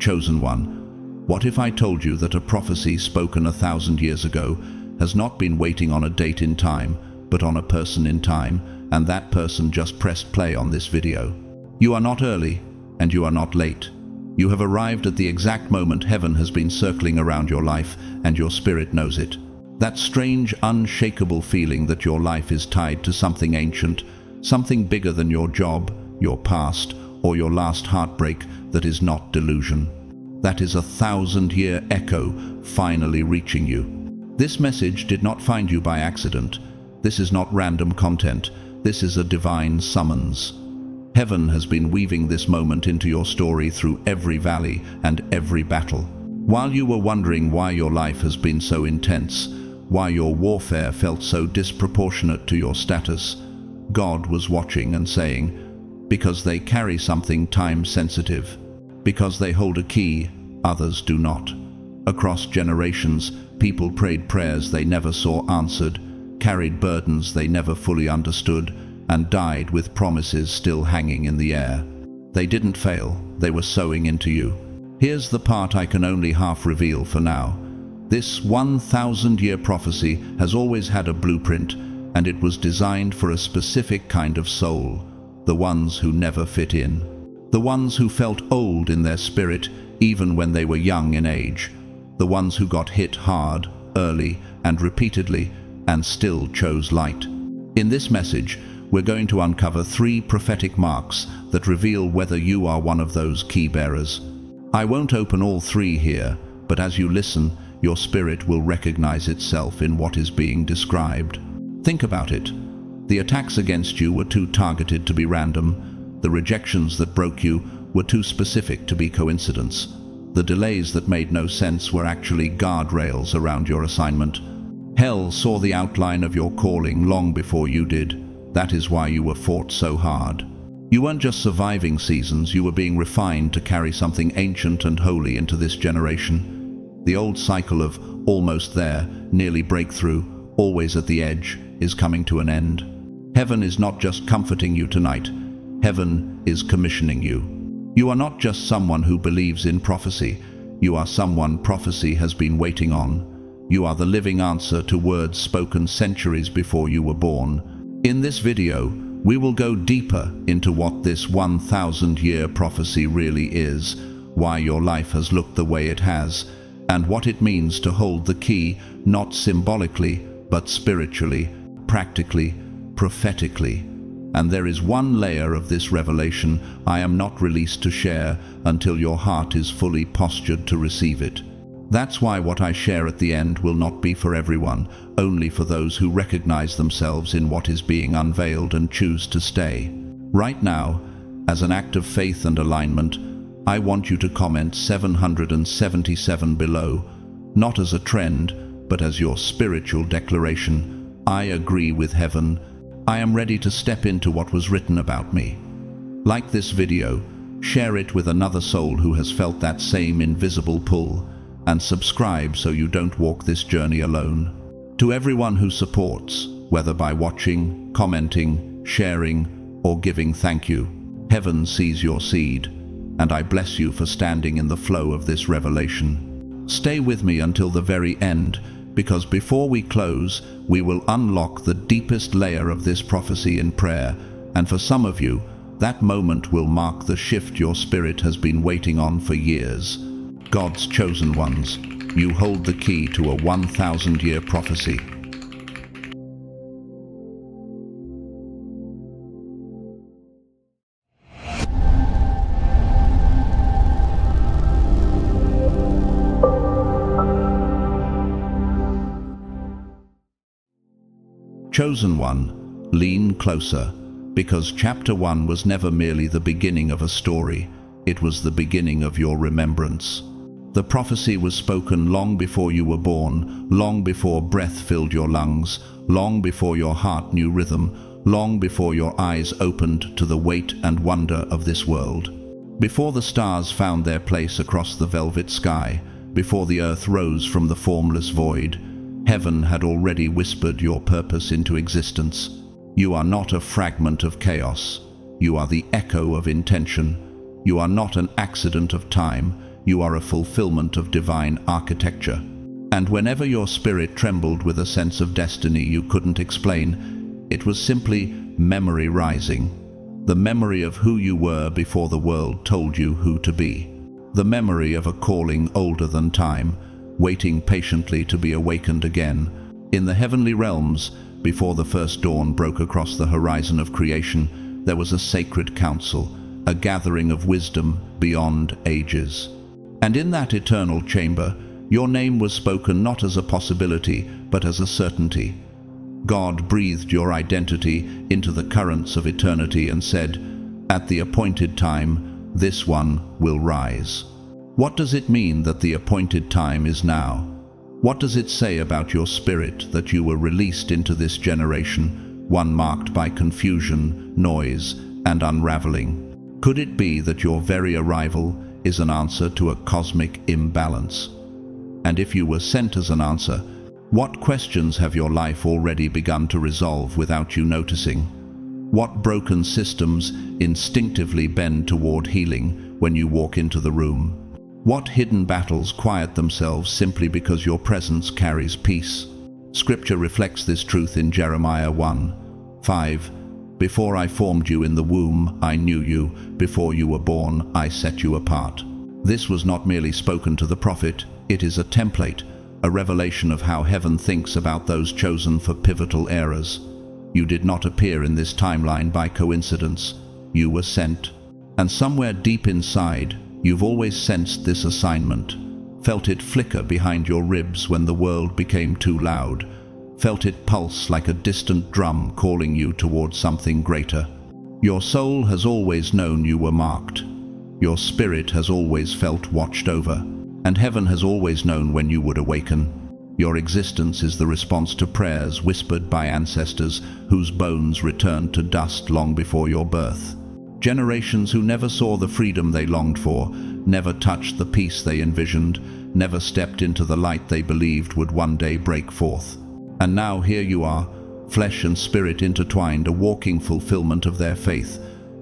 Chosen one, what if I told you that a prophecy spoken 1,000 years ago has not been waiting on a date in time, but on a person in time, and that person just pressed play on this video? You are not early, and you are not late. You have arrived at the exact moment heaven has been circling around your life, and your spirit knows it. That strange, unshakable feeling that your life is tied to something ancient, something bigger than your job, your past, or your last heartbreak that is not delusion. That is 1,000-year echo finally reaching you. This message did not find you by accident. This is not random content. This is a divine summons. Heaven has been weaving this moment into your story through every valley and every battle. While you were wondering why your life has been so intense, why your warfare felt so disproportionate to your status, God was watching and saying, because they carry something time-sensitive, because they hold a key others do not. Across generations, people prayed prayers they never saw answered, carried burdens they never fully understood, and died with promises still hanging in the air. They didn't fail, they were sowing into you. Here's the part I can only half reveal for now. This 1,000-year prophecy has always had a blueprint, and it was designed for a specific kind of soul, the ones who never fit in. The ones who felt old in their spirit even when they were young in age. The ones who got hit hard, early, and repeatedly, and still chose light. In this message, we're going to uncover 3 prophetic marks that reveal whether you are one of those key bearers. I won't open all 3 here, but as you listen, your spirit will recognize itself in what is being described. Think about it. The attacks against you were too targeted to be random. The rejections that broke you were too specific to be coincidence. The delays that made no sense were actually guardrails around your assignment. Hell saw the outline of your calling long before you did. That is why you were fought so hard. You weren't just surviving seasons, you were being refined to carry something ancient and holy into this generation. The old cycle of almost there, nearly breakthrough, always at the edge, is coming to an end. Heaven is not just comforting you tonight. Heaven is commissioning you. You are not just someone who believes in prophecy. You are someone prophecy has been waiting on. You are the living answer to words spoken centuries before you were born. In this video, we will go deeper into what this 1,000-year prophecy really is, why your life has looked the way it has, and what it means to hold the key, not symbolically, but spiritually, practically, prophetically. And there is one layer of this revelation I am not released to share until your heart is fully postured to receive it. That's why what I share at the end will not be for everyone, only for those who recognize themselves in what is being unveiled and choose to stay. Right now, as an act of faith and alignment, I want you to comment 777 below, not as a trend, but as your spiritual declaration. I agree with heaven. I am ready to step into what was written about me. Like this video, share it with another soul who has felt that same invisible pull, and subscribe so you don't walk this journey alone. To everyone who supports, whether by watching, commenting, sharing, or giving thank you, heaven sees your seed, and I bless you for standing in the flow of this revelation. Stay with me until the very end, because before we close, we will unlock the deepest layer of this prophecy in prayer, and for some of you, that moment will mark the shift your spirit has been waiting on for years. God's chosen ones, you hold the key to a 1,000-year prophecy. Chosen one, lean closer, because chapter 1 was never merely the beginning of a story, it was the beginning of your remembrance. The prophecy was spoken long before you were born, long before breath filled your lungs, long before your heart knew rhythm, long before your eyes opened to the weight and wonder of this world. Before the stars found their place across the velvet sky, before the earth rose from the formless void, heaven had already whispered your purpose into existence. You are not a fragment of chaos. You are the echo of intention. You are not an accident of time. you are a fulfillment of divine architecture. And whenever your spirit trembled with a sense of destiny you couldn't explain, it was simply memory rising. The memory of who you were before the world told you who to be. The memory of a calling older than time, waiting patiently to be awakened again. In the heavenly realms, before the first dawn broke across the horizon of creation, there was a sacred council, a gathering of wisdom beyond ages. And in that eternal chamber, your name was spoken not as a possibility, but as a certainty. God breathed your identity into the currents of eternity and said, "At the appointed time, this one will rise." What does it mean that the appointed time is now? What does it say about your spirit that you were released into this generation, one marked by confusion, noise, and unraveling? Could it be that your very arrival is an answer to a cosmic imbalance? And if you were sent as an answer, what questions have your life already begun to resolve without you noticing? What broken systems instinctively bend toward healing when you walk into the room? What hidden battles quiet themselves simply because your presence carries peace? Scripture reflects this truth in Jeremiah 1:5. "Before I formed you in the womb, I knew you. Before you were born, I set you apart." This was not merely spoken to the prophet, it is a template, a revelation of how heaven thinks about those chosen for pivotal eras. You did not appear in this timeline by coincidence. You were sent. And somewhere deep inside, you've always sensed this assignment, felt it flicker behind your ribs when the world became too loud, felt it pulse like a distant drum calling you toward something greater. Your soul has always known you were marked. Your spirit has always felt watched over, and heaven has always known when you would awaken. Your existence is the response to prayers whispered by ancestors whose bones returned to dust long before your birth. Generations who never saw the freedom they longed for, never touched the peace they envisioned, never stepped into the light they believed would one day break forth. And now here you are, flesh and spirit intertwined, a walking fulfillment of their faith.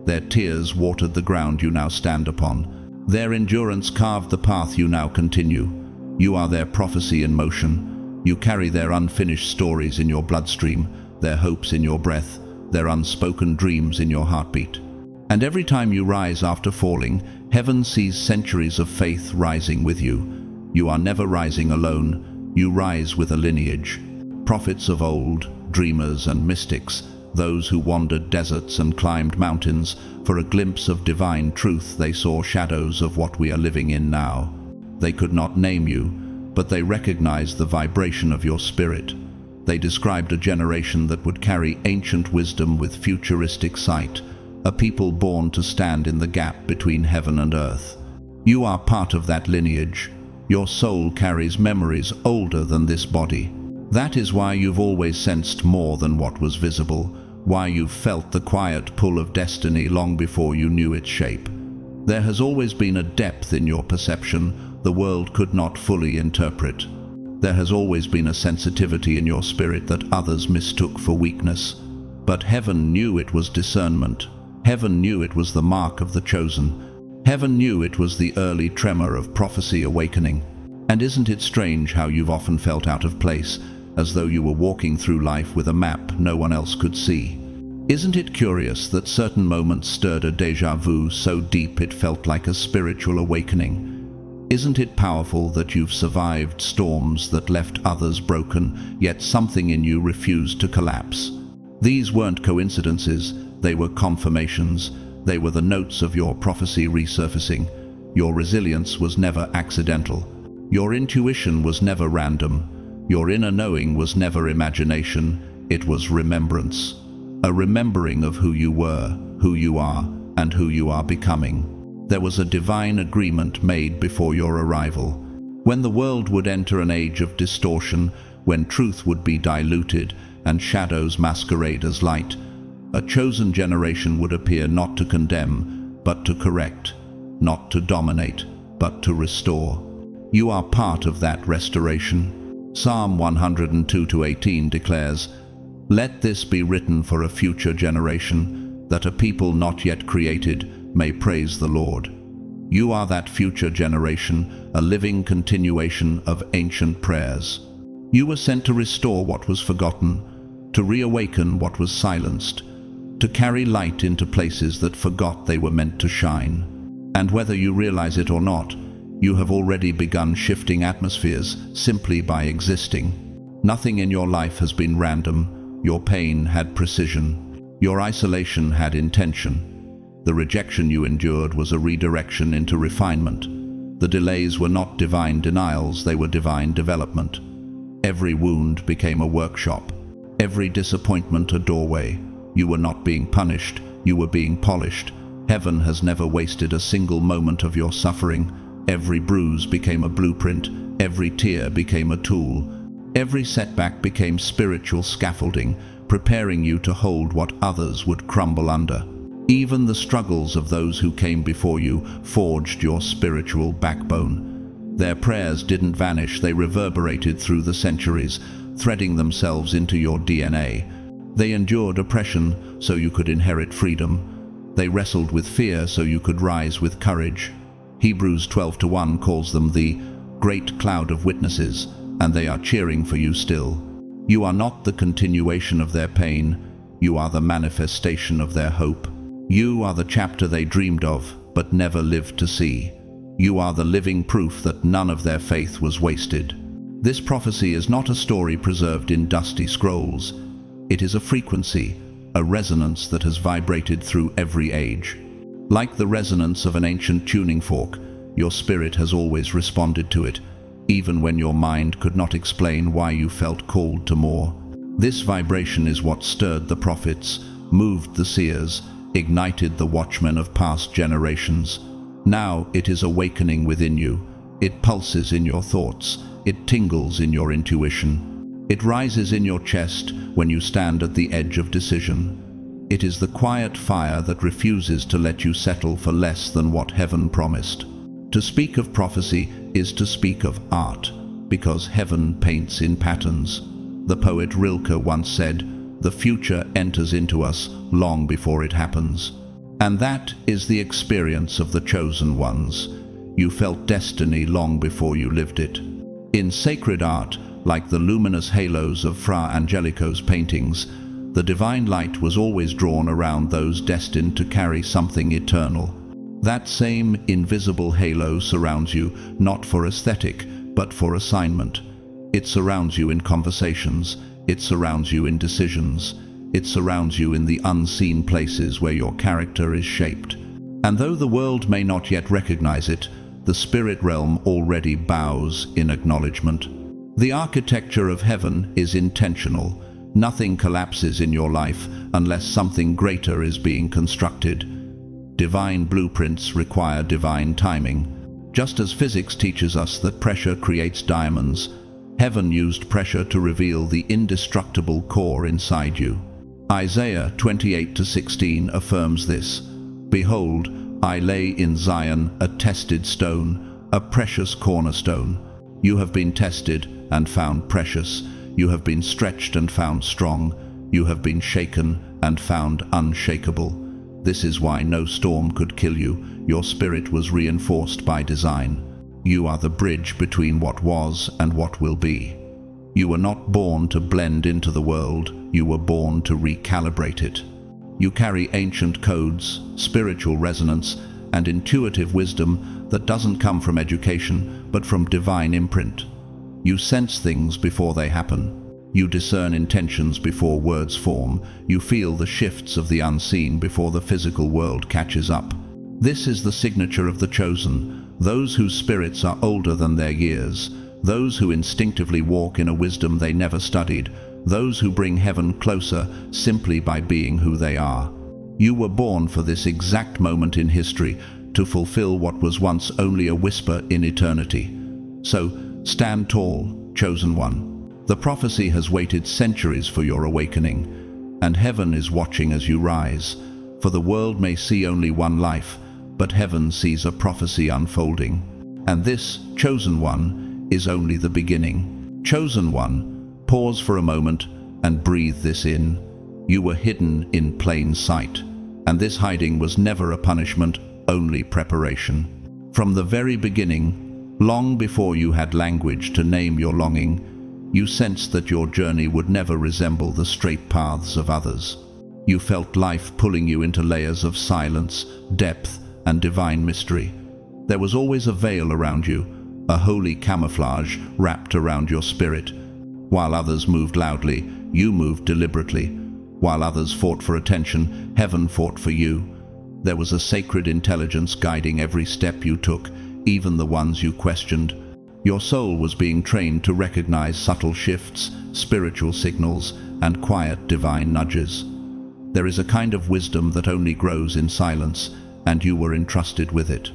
Their tears watered the ground you now stand upon. Their endurance carved the path you now continue. You are their prophecy in motion. You carry their unfinished stories in your bloodstream, their hopes in your breath, their unspoken dreams in your heartbeat. And every time you rise after falling, heaven sees centuries of faith rising with you. You are never rising alone. You rise with a lineage. Prophets of old, dreamers and mystics, those who wandered deserts and climbed mountains, for a glimpse of divine truth they saw shadows of what we are living in now. They could not name you, but they recognized the vibration of your spirit. They described a generation that would carry ancient wisdom with futuristic sight, a people born to stand in the gap between heaven and earth. You are part of that lineage. Your soul carries memories older than this body. That is why you've always sensed more than what was visible, why you've felt the quiet pull of destiny long before you knew its shape. There has always been a depth in your perception the world could not fully interpret. There has always been a sensitivity in your spirit that others mistook for weakness. But heaven knew it was discernment. Heaven knew it was the mark of the chosen. Heaven knew it was the early tremor of prophecy awakening. And isn't it strange how you've often felt out of place, as though you were walking through life with a map no one else could see? Isn't it curious that certain moments stirred a déjà vu so deep it felt like a spiritual awakening? Isn't it powerful that you've survived storms that left others broken, yet something in you refused to collapse? These weren't coincidences, they were confirmations. They were the notes of your prophecy resurfacing. Your resilience was never accidental. Your intuition was never random. Your inner knowing was never imagination. It was remembrance. A remembering of who you were, who you are, and who you are becoming. There was a divine agreement made before your arrival. When the world would enter an age of distortion, when truth would be diluted and shadows masquerade as light, a chosen generation would appear not to condemn, but to correct, not to dominate, but to restore. You are part of that restoration. Psalm 102:18 declares, "Let this be written for a future generation, that a people not yet created may praise the Lord." You are that future generation, a living continuation of ancient prayers. You were sent to restore what was forgotten, to reawaken what was silenced, to carry light into places that forgot they were meant to shine. And whether you realize it or not, you have already begun shifting atmospheres simply by existing. Nothing in your life has been random. Your pain had precision. Your isolation had intention. The rejection you endured was a redirection into refinement. The delays were not divine denials, they were divine development. Every wound became a workshop. Every disappointment a doorway. You were not being punished, you were being polished. Heaven has never wasted a single moment of your suffering. Every bruise became a blueprint, every tear became a tool. Every setback became spiritual scaffolding, preparing you to hold what others would crumble under. Even the struggles of those who came before you forged your spiritual backbone. Their prayers didn't vanish, they reverberated through the centuries, threading themselves into your DNA. They endured oppression so you could inherit freedom. They wrestled with fear so you could rise with courage. Hebrews 12:1 calls them the great cloud of witnesses, and they are cheering for you still. You are not the continuation of their pain, you are the manifestation of their hope. You are the chapter they dreamed of, but never lived to see. You are the living proof that none of their faith was wasted. This prophecy is not a story preserved in dusty scrolls. It is a frequency, a resonance that has vibrated through every age. Like the resonance of an ancient tuning fork, your spirit has always responded to it, even when your mind could not explain why you felt called to more. This vibration is what stirred the prophets, moved the seers, ignited the watchmen of past generations. Now it is awakening within you. It pulses in your thoughts. It tingles in your intuition. It rises in your chest when you stand at the edge of decision. It is the quiet fire that refuses to let you settle for less than what heaven promised. To speak of prophecy is to speak of art, because heaven paints in patterns. The poet Rilke once said, "The future enters into us long before it happens." And that is the experience of the chosen ones. You felt destiny long before you lived it. In sacred art, like the luminous halos of Fra Angelico's paintings, the divine light was always drawn around those destined to carry something eternal. That same invisible halo surrounds you, not for aesthetic, but for assignment. It surrounds you in conversations. It surrounds you in decisions. It surrounds you in the unseen places where your character is shaped. And though the world may not yet recognize it, the spirit realm already bows in acknowledgement. The architecture of heaven is intentional. Nothing collapses in your life unless something greater is being constructed. Divine blueprints require divine timing. Just as physics teaches us that pressure creates diamonds, heaven used pressure to reveal the indestructible core inside you. Isaiah 28:16 affirms this. "Behold, I lay in Zion a tested stone, a precious cornerstone. You have been tested and found precious. You have been stretched and found strong. You have been shaken and found unshakable. This is why no storm could kill you. Your spirit was reinforced by design. You are the bridge between what was and what will be. You were not born to blend into the world. You were born to recalibrate it. You carry ancient codes, spiritual resonance, and intuitive wisdom that doesn't come from education, but from divine imprint. You sense things before they happen. You discern intentions before words form. You feel the shifts of the unseen before the physical world catches up. This is the signature of the chosen, those whose spirits are older than their years, those who instinctively walk in a wisdom they never studied, those who bring heaven closer simply by being who they are. You were born for this exact moment in history, to fulfill what was once only a whisper in eternity. So, stand tall, chosen one. The prophecy has waited centuries for your awakening, and heaven is watching as you rise. For the world may see only one life, but heaven sees a prophecy unfolding. And this, chosen one, is only the beginning. Chosen one, pause for a moment and breathe this in. You were hidden in plain sight, and this hiding was never a punishment, only preparation. From the very beginning, long before you had language to name your longing, you sensed that your journey would never resemble the straight paths of others. You felt life pulling you into layers of silence, depth, and divine mystery. There was always a veil around you, a holy camouflage wrapped around your spirit. While others moved loudly, you moved deliberately. While others fought for attention, heaven fought for you. There was a sacred intelligence guiding every step you took, even the ones you questioned. Your soul was being trained to recognize subtle shifts, spiritual signals, and quiet divine nudges. There is a kind of wisdom that only grows in silence, and you were entrusted with it.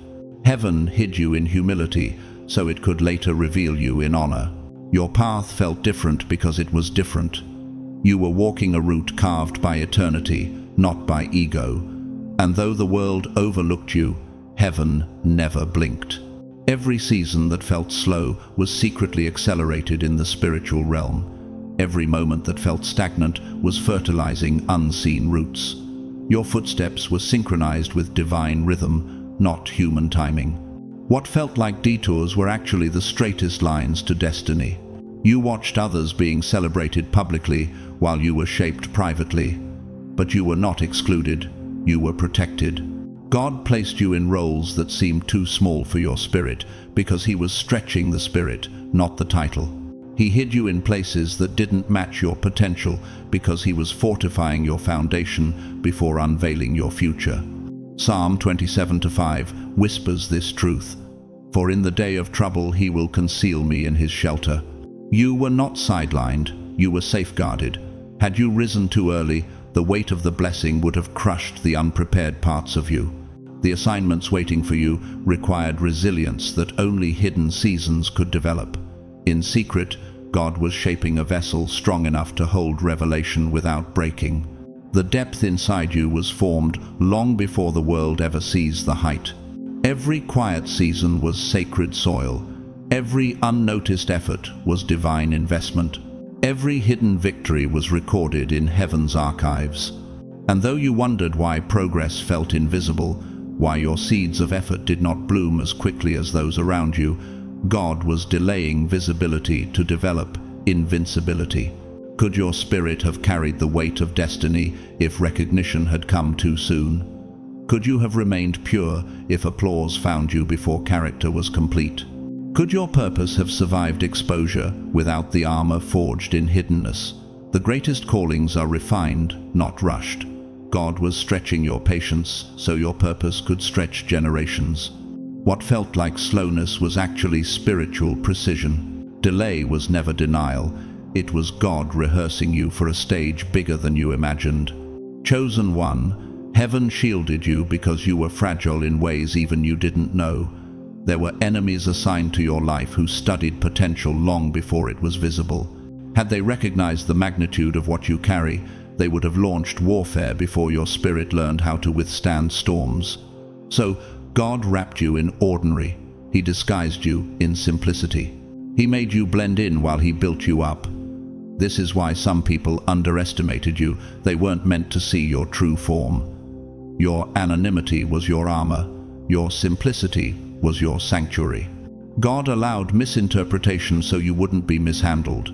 Heaven hid you in humility, so it could later reveal you in honor. Your path felt different because it was different. You were walking a route carved by eternity, not by ego. And though the world overlooked you, heaven never blinked. Every season that felt slow was secretly accelerated in the spiritual realm. Every moment that felt stagnant was fertilizing unseen roots. Your footsteps were synchronized with divine rhythm, not human timing. What felt like detours were actually the straightest lines to destiny. You watched others being celebrated publicly while you were shaped privately. But you were not excluded, you were protected. God placed you in roles that seemed too small for your spirit because He was stretching the spirit, not the title. He hid you in places that didn't match your potential because He was fortifying your foundation before unveiling your future. Psalm 27:5 whispers this truth, "For in the day of trouble He will conceal me in His shelter." You were not sidelined, you were safeguarded. Had you risen too early, the weight of the blessing would have crushed the unprepared parts of you. The assignments waiting for you required resilience that only hidden seasons could develop. In secret, God was shaping a vessel strong enough to hold revelation without breaking. The depth inside you was formed long before the world ever sees the height. Every quiet season was sacred soil. Every unnoticed effort was divine investment. Every hidden victory was recorded in heaven's archives. And though you wondered why progress felt invisible, why your seeds of effort did not bloom as quickly as those around you, God was delaying visibility to develop invincibility. Could your spirit have carried the weight of destiny if recognition had come too soon? Could you have remained pure if applause found you before character was complete? Could your purpose have survived exposure without the armor forged in hiddenness? The greatest callings are refined, not rushed. God was stretching your patience so your purpose could stretch generations. What felt like slowness was actually spiritual precision. Delay was never denial. It was God rehearsing you for a stage bigger than you imagined. Chosen one, heaven shielded you because you were fragile in ways even you didn't know. There were enemies assigned to your life who studied potential long before it was visible. Had they recognized the magnitude of what you carry, they would have launched warfare before your spirit learned how to withstand storms. So, God wrapped you in ordinary. He disguised you in simplicity. He made you blend in while He built you up. This is why some people underestimated you. They weren't meant to see your true form. Your anonymity was your armor. Your simplicity was your sanctuary. God allowed misinterpretation so you wouldn't be mishandled.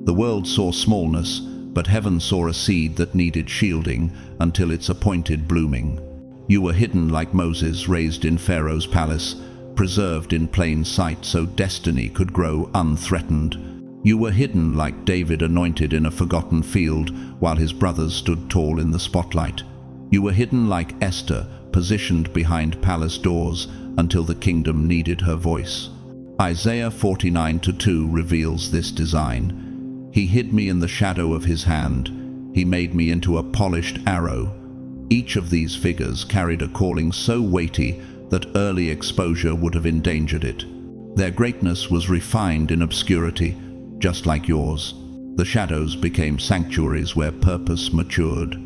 The world saw smallness, but heaven saw a seed that needed shielding until its appointed blooming. You were hidden like Moses raised in Pharaoh's palace, preserved in plain sight so destiny could grow unthreatened. You were hidden like David anointed in a forgotten field while his brothers stood tall in the spotlight. You were hidden like Esther, positioned behind palace doors until the kingdom needed her voice. Isaiah 49:2 reveals this design. He hid me in the shadow of His hand. He made me into a polished arrow. Each of these figures carried a calling so weighty that early exposure would have endangered it. Their greatness was refined in obscurity, just like yours. The shadows became sanctuaries where purpose matured.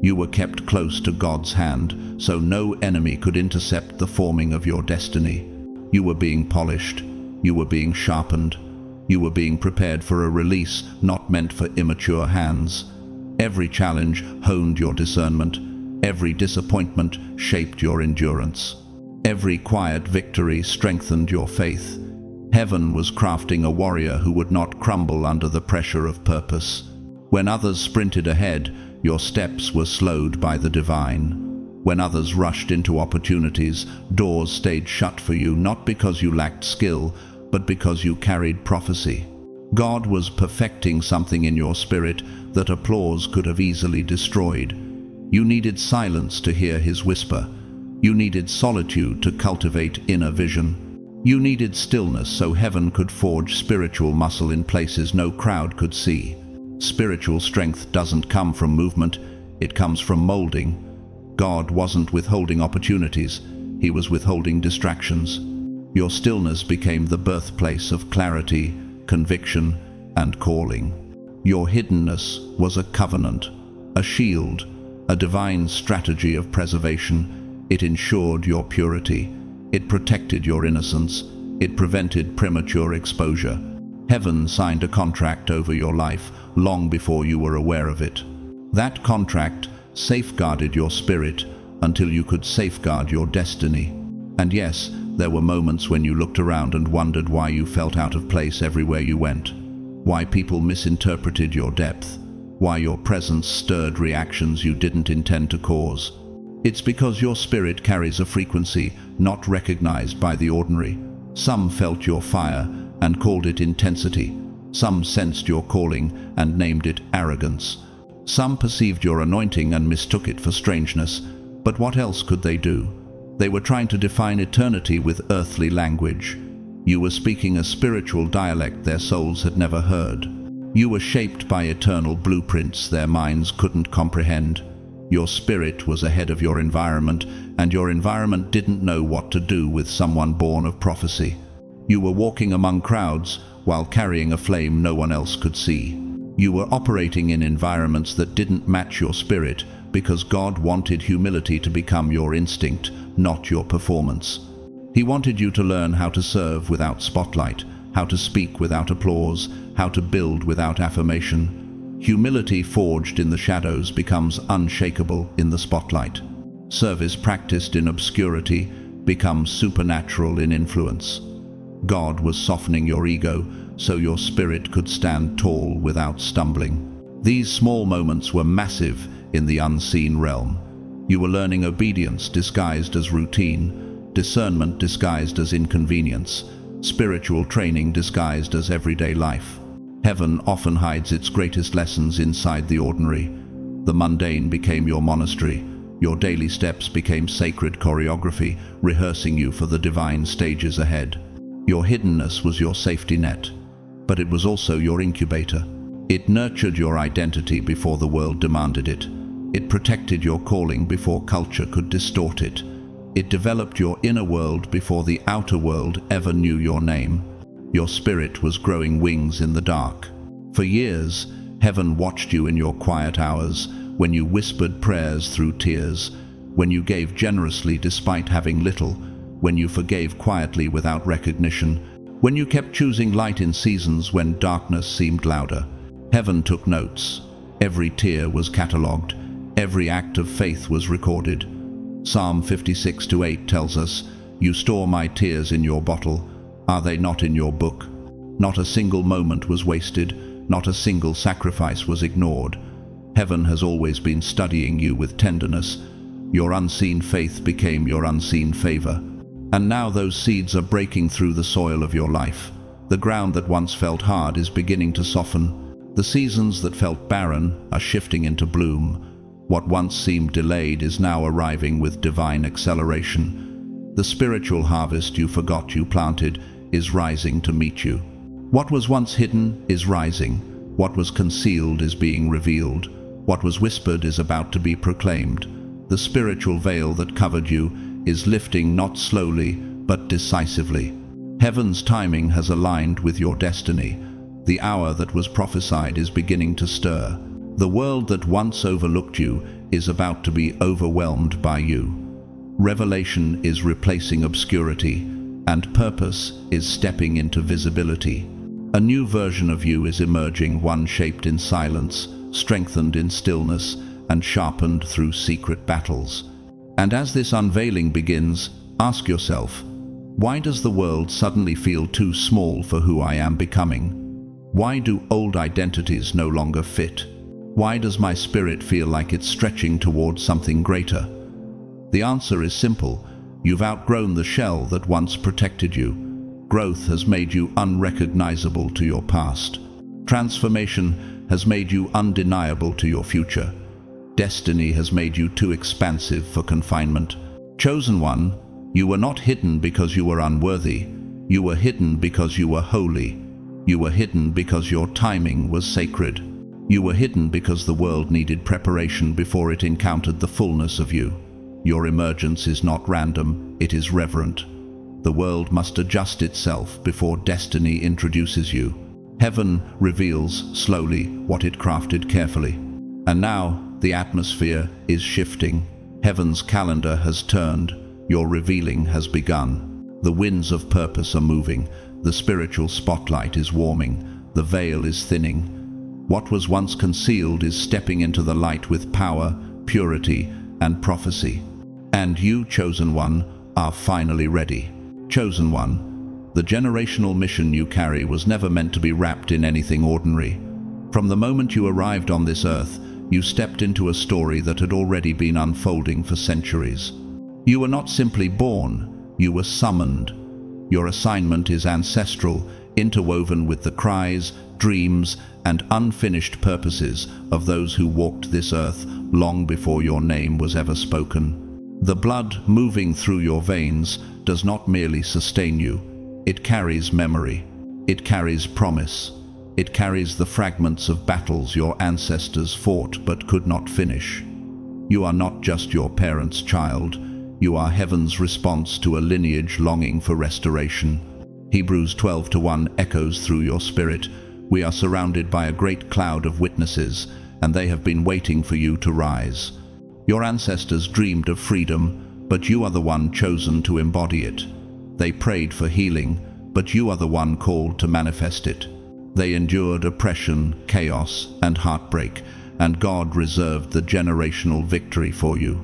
You were kept close to God's hand, so no enemy could intercept the forming of your destiny. You were being polished. You were being sharpened. You were being prepared for a release not meant for immature hands. Every challenge honed your discernment. Every disappointment shaped your endurance. Every quiet victory strengthened your faith. Heaven was crafting a warrior who would not crumble under the pressure of purpose. When others sprinted ahead, your steps were slowed by the divine. When others rushed into opportunities, doors stayed shut for you, not because you lacked skill, but because you carried prophecy. God was perfecting something in your spirit that applause could have easily destroyed. You needed silence to hear his whisper. You needed solitude to cultivate inner vision. You needed stillness so heaven could forge spiritual muscle in places no crowd could see. Spiritual strength doesn't come from movement, it comes from molding. God wasn't withholding opportunities, he was withholding distractions. Your stillness became the birthplace of clarity, conviction, and calling. Your hiddenness was a covenant, a shield, a divine strategy of preservation. It ensured your purity. It protected your innocence. It prevented premature exposure. Heaven signed a contract over your life long before you were aware of it. That contract safeguarded your spirit until you could safeguard your destiny. And yes, there were moments when you looked around and wondered why you felt out of place everywhere you went, why people misinterpreted your depth, why your presence stirred reactions you didn't intend to cause. It's because your spirit carries a frequency not recognized by the ordinary. Some felt your fire and called it intensity. Some sensed your calling and named it arrogance. Some perceived your anointing and mistook it for strangeness. But what else could they do? They were trying to define eternity with earthly language. You were speaking a spiritual dialect their souls had never heard. You were shaped by eternal blueprints their minds couldn't comprehend. Your spirit was ahead of your environment, and your environment didn't know what to do with someone born of prophecy. You were walking among crowds while carrying a flame no one else could see. You were operating in environments that didn't match your spirit because God wanted humility to become your instinct, not your performance. He wanted you to learn how to serve without spotlight, how to speak without applause, how to build without affirmation. Humility forged in the shadows becomes unshakable in the spotlight. Service practiced in obscurity becomes supernatural in influence. God was softening your ego so your spirit could stand tall without stumbling. These small moments were massive in the unseen realm. You were learning obedience disguised as routine, discernment disguised as inconvenience, spiritual training disguised as everyday life. Heaven often hides its greatest lessons inside the ordinary. The mundane became your monastery. Your daily steps became sacred choreography, rehearsing you for the divine stages ahead. Your hiddenness was your safety net, but it was also your incubator. It nurtured your identity before the world demanded it. It protected your calling before culture could distort it. It developed your inner world before the outer world ever knew your name. Your spirit was growing wings in the dark. For years, heaven watched you in your quiet hours, when you whispered prayers through tears, when you gave generously despite having little, when you forgave quietly without recognition, when you kept choosing light in seasons when darkness seemed louder. Heaven took notes. Every tear was catalogued. Every act of faith was recorded. Psalm 56:8 tells us, "You store my tears in your bottle. Are they not in your book?" Not a single moment was wasted. Not a single sacrifice was ignored. Heaven has always been studying you with tenderness. Your unseen faith became your unseen favor. And now those seeds are breaking through the soil of your life. The ground that once felt hard is beginning to soften. The seasons that felt barren are shifting into bloom. What once seemed delayed is now arriving with divine acceleration. The spiritual harvest you forgot you planted is rising to meet you. What was once hidden is rising. What was concealed is being revealed. What was whispered is about to be proclaimed. The spiritual veil that covered you is lifting not slowly, but decisively. Heaven's timing has aligned with your destiny. The hour that was prophesied is beginning to stir. The world that once overlooked you is about to be overwhelmed by you. Revelation is replacing obscurity, and purpose is stepping into visibility. A new version of you is emerging, one shaped in silence, strengthened in stillness, and sharpened through secret battles. And as this unveiling begins, Ask yourself, why does the world suddenly feel too small for who I am becoming? Why do old identities no longer fit? Why does my spirit feel like it's stretching towards something greater? The answer is simple. You've outgrown the shell that once protected you. Growth has made you unrecognizable to your past. Transformation has made you undeniable to your future. Destiny has made you too expansive for confinement. Chosen one, you were not hidden because you were unworthy. You were hidden because you were holy. You were hidden because your timing was sacred. You were hidden because the world needed preparation before it encountered the fullness of you. Your emergence is not random, it is reverent. The world must adjust itself before destiny introduces you. Heaven reveals slowly what it crafted carefully. And now the atmosphere is shifting. Heaven's calendar has turned. Your revealing has begun. The winds of purpose are moving. The spiritual spotlight is warming. The veil is thinning. What was once concealed is stepping into the light with power, purity, and prophecy. And you, chosen one, are finally ready. Chosen one, the generational mission you carry was never meant to be wrapped in anything ordinary. From the moment you arrived on this earth, you stepped into a story that had already been unfolding for centuries. You were not simply born, you were summoned. Your assignment is ancestral, interwoven with the cries, dreams, and unfinished purposes of those who walked this earth long before your name was ever spoken. The blood moving through your veins does not merely sustain you, it carries memory, it carries promise, it carries the fragments of battles your ancestors fought but could not finish. You are not just your parents' child, you are heaven's response to a lineage longing for restoration. Hebrews 12:1 echoes through your spirit. We are surrounded by a great cloud of witnesses, and they have been waiting for you to rise. Your ancestors dreamed of freedom, but you are the one chosen to embody it. They prayed for healing, but you are the one called to manifest it. They endured oppression, chaos, and heartbreak, and God reserved the generational victory for you.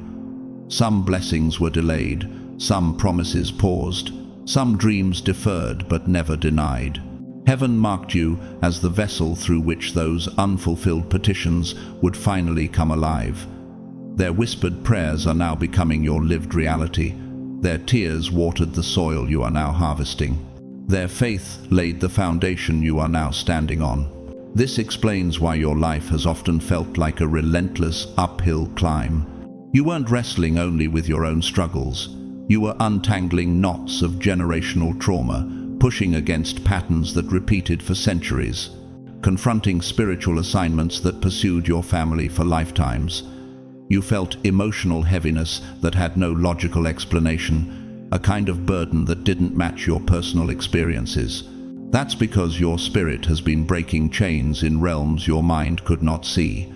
Some blessings were delayed, some promises paused, some dreams deferred but never denied. Heaven marked you as the vessel through which those unfulfilled petitions would finally come alive. Their whispered prayers are now becoming your lived reality. Their tears watered the soil you are now harvesting. Their faith laid the foundation you are now standing on. This explains why your life has often felt like a relentless uphill climb. You weren't wrestling only with your own struggles. You were untangling knots of generational trauma, pushing against patterns that repeated for centuries, confronting spiritual assignments that pursued your family for lifetimes. You felt emotional heaviness that had no logical explanation, a kind of burden that didn't match your personal experiences. That's because your spirit has been breaking chains in realms your mind could not see.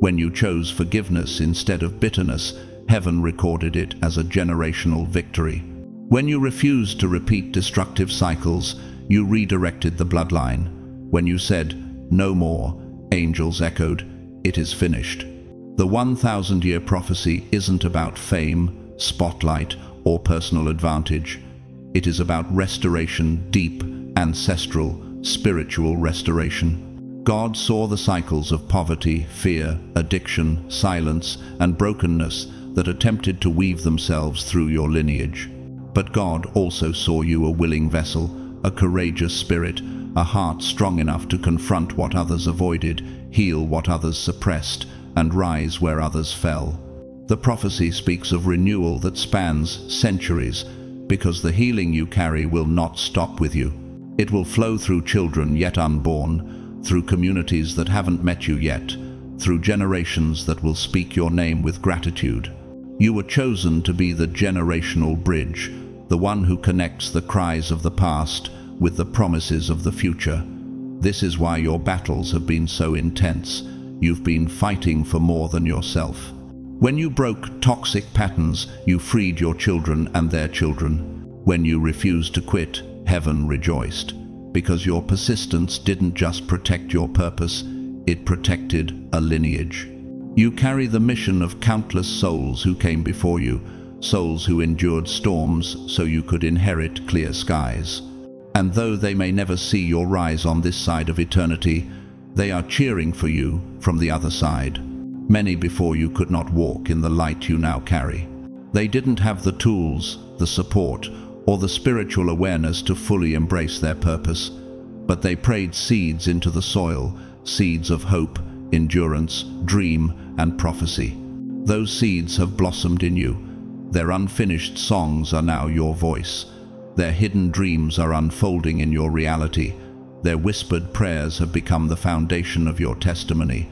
When you chose forgiveness instead of bitterness, heaven recorded it as a generational victory. When you refused to repeat destructive cycles, you redirected the bloodline. When you said, "No more," angels echoed, "It is finished." The 1,000-year prophecy isn't about fame, spotlight, or personal advantage. It is about restoration, deep, ancestral, spiritual restoration. God saw the cycles of poverty, fear, addiction, silence, and brokenness that attempted to weave themselves through your lineage. But God also saw you a willing vessel, a courageous spirit, a heart strong enough to confront what others avoided, heal what others suppressed, and rise where others fell. The prophecy speaks of renewal that spans centuries, because the healing you carry will not stop with you. It will flow through children yet unborn, through communities that haven't met you yet, through generations that will speak your name with gratitude. You were chosen to be the generational bridge, the one who connects the cries of the past with the promises of the future. This is why your battles have been so intense. You've been fighting for more than yourself. When you broke toxic patterns, you freed your children and their children. When you refused to quit, heaven rejoiced, because your persistence didn't just protect your purpose, it protected a lineage. You carry the mission of countless souls who came before you, souls who endured storms so you could inherit clear skies. And though they may never see your rise on this side of eternity, they are cheering for you from the other side. Many before you could not walk in the light you now carry. They didn't have the tools, the support, or the spiritual awareness to fully embrace their purpose, but they prayed seeds into the soil, seeds of hope, endurance, dream, and prophecy. Those seeds have blossomed in you. Their unfinished songs are now your voice. Their hidden dreams are unfolding in your reality. Their whispered prayers have become the foundation of your testimony.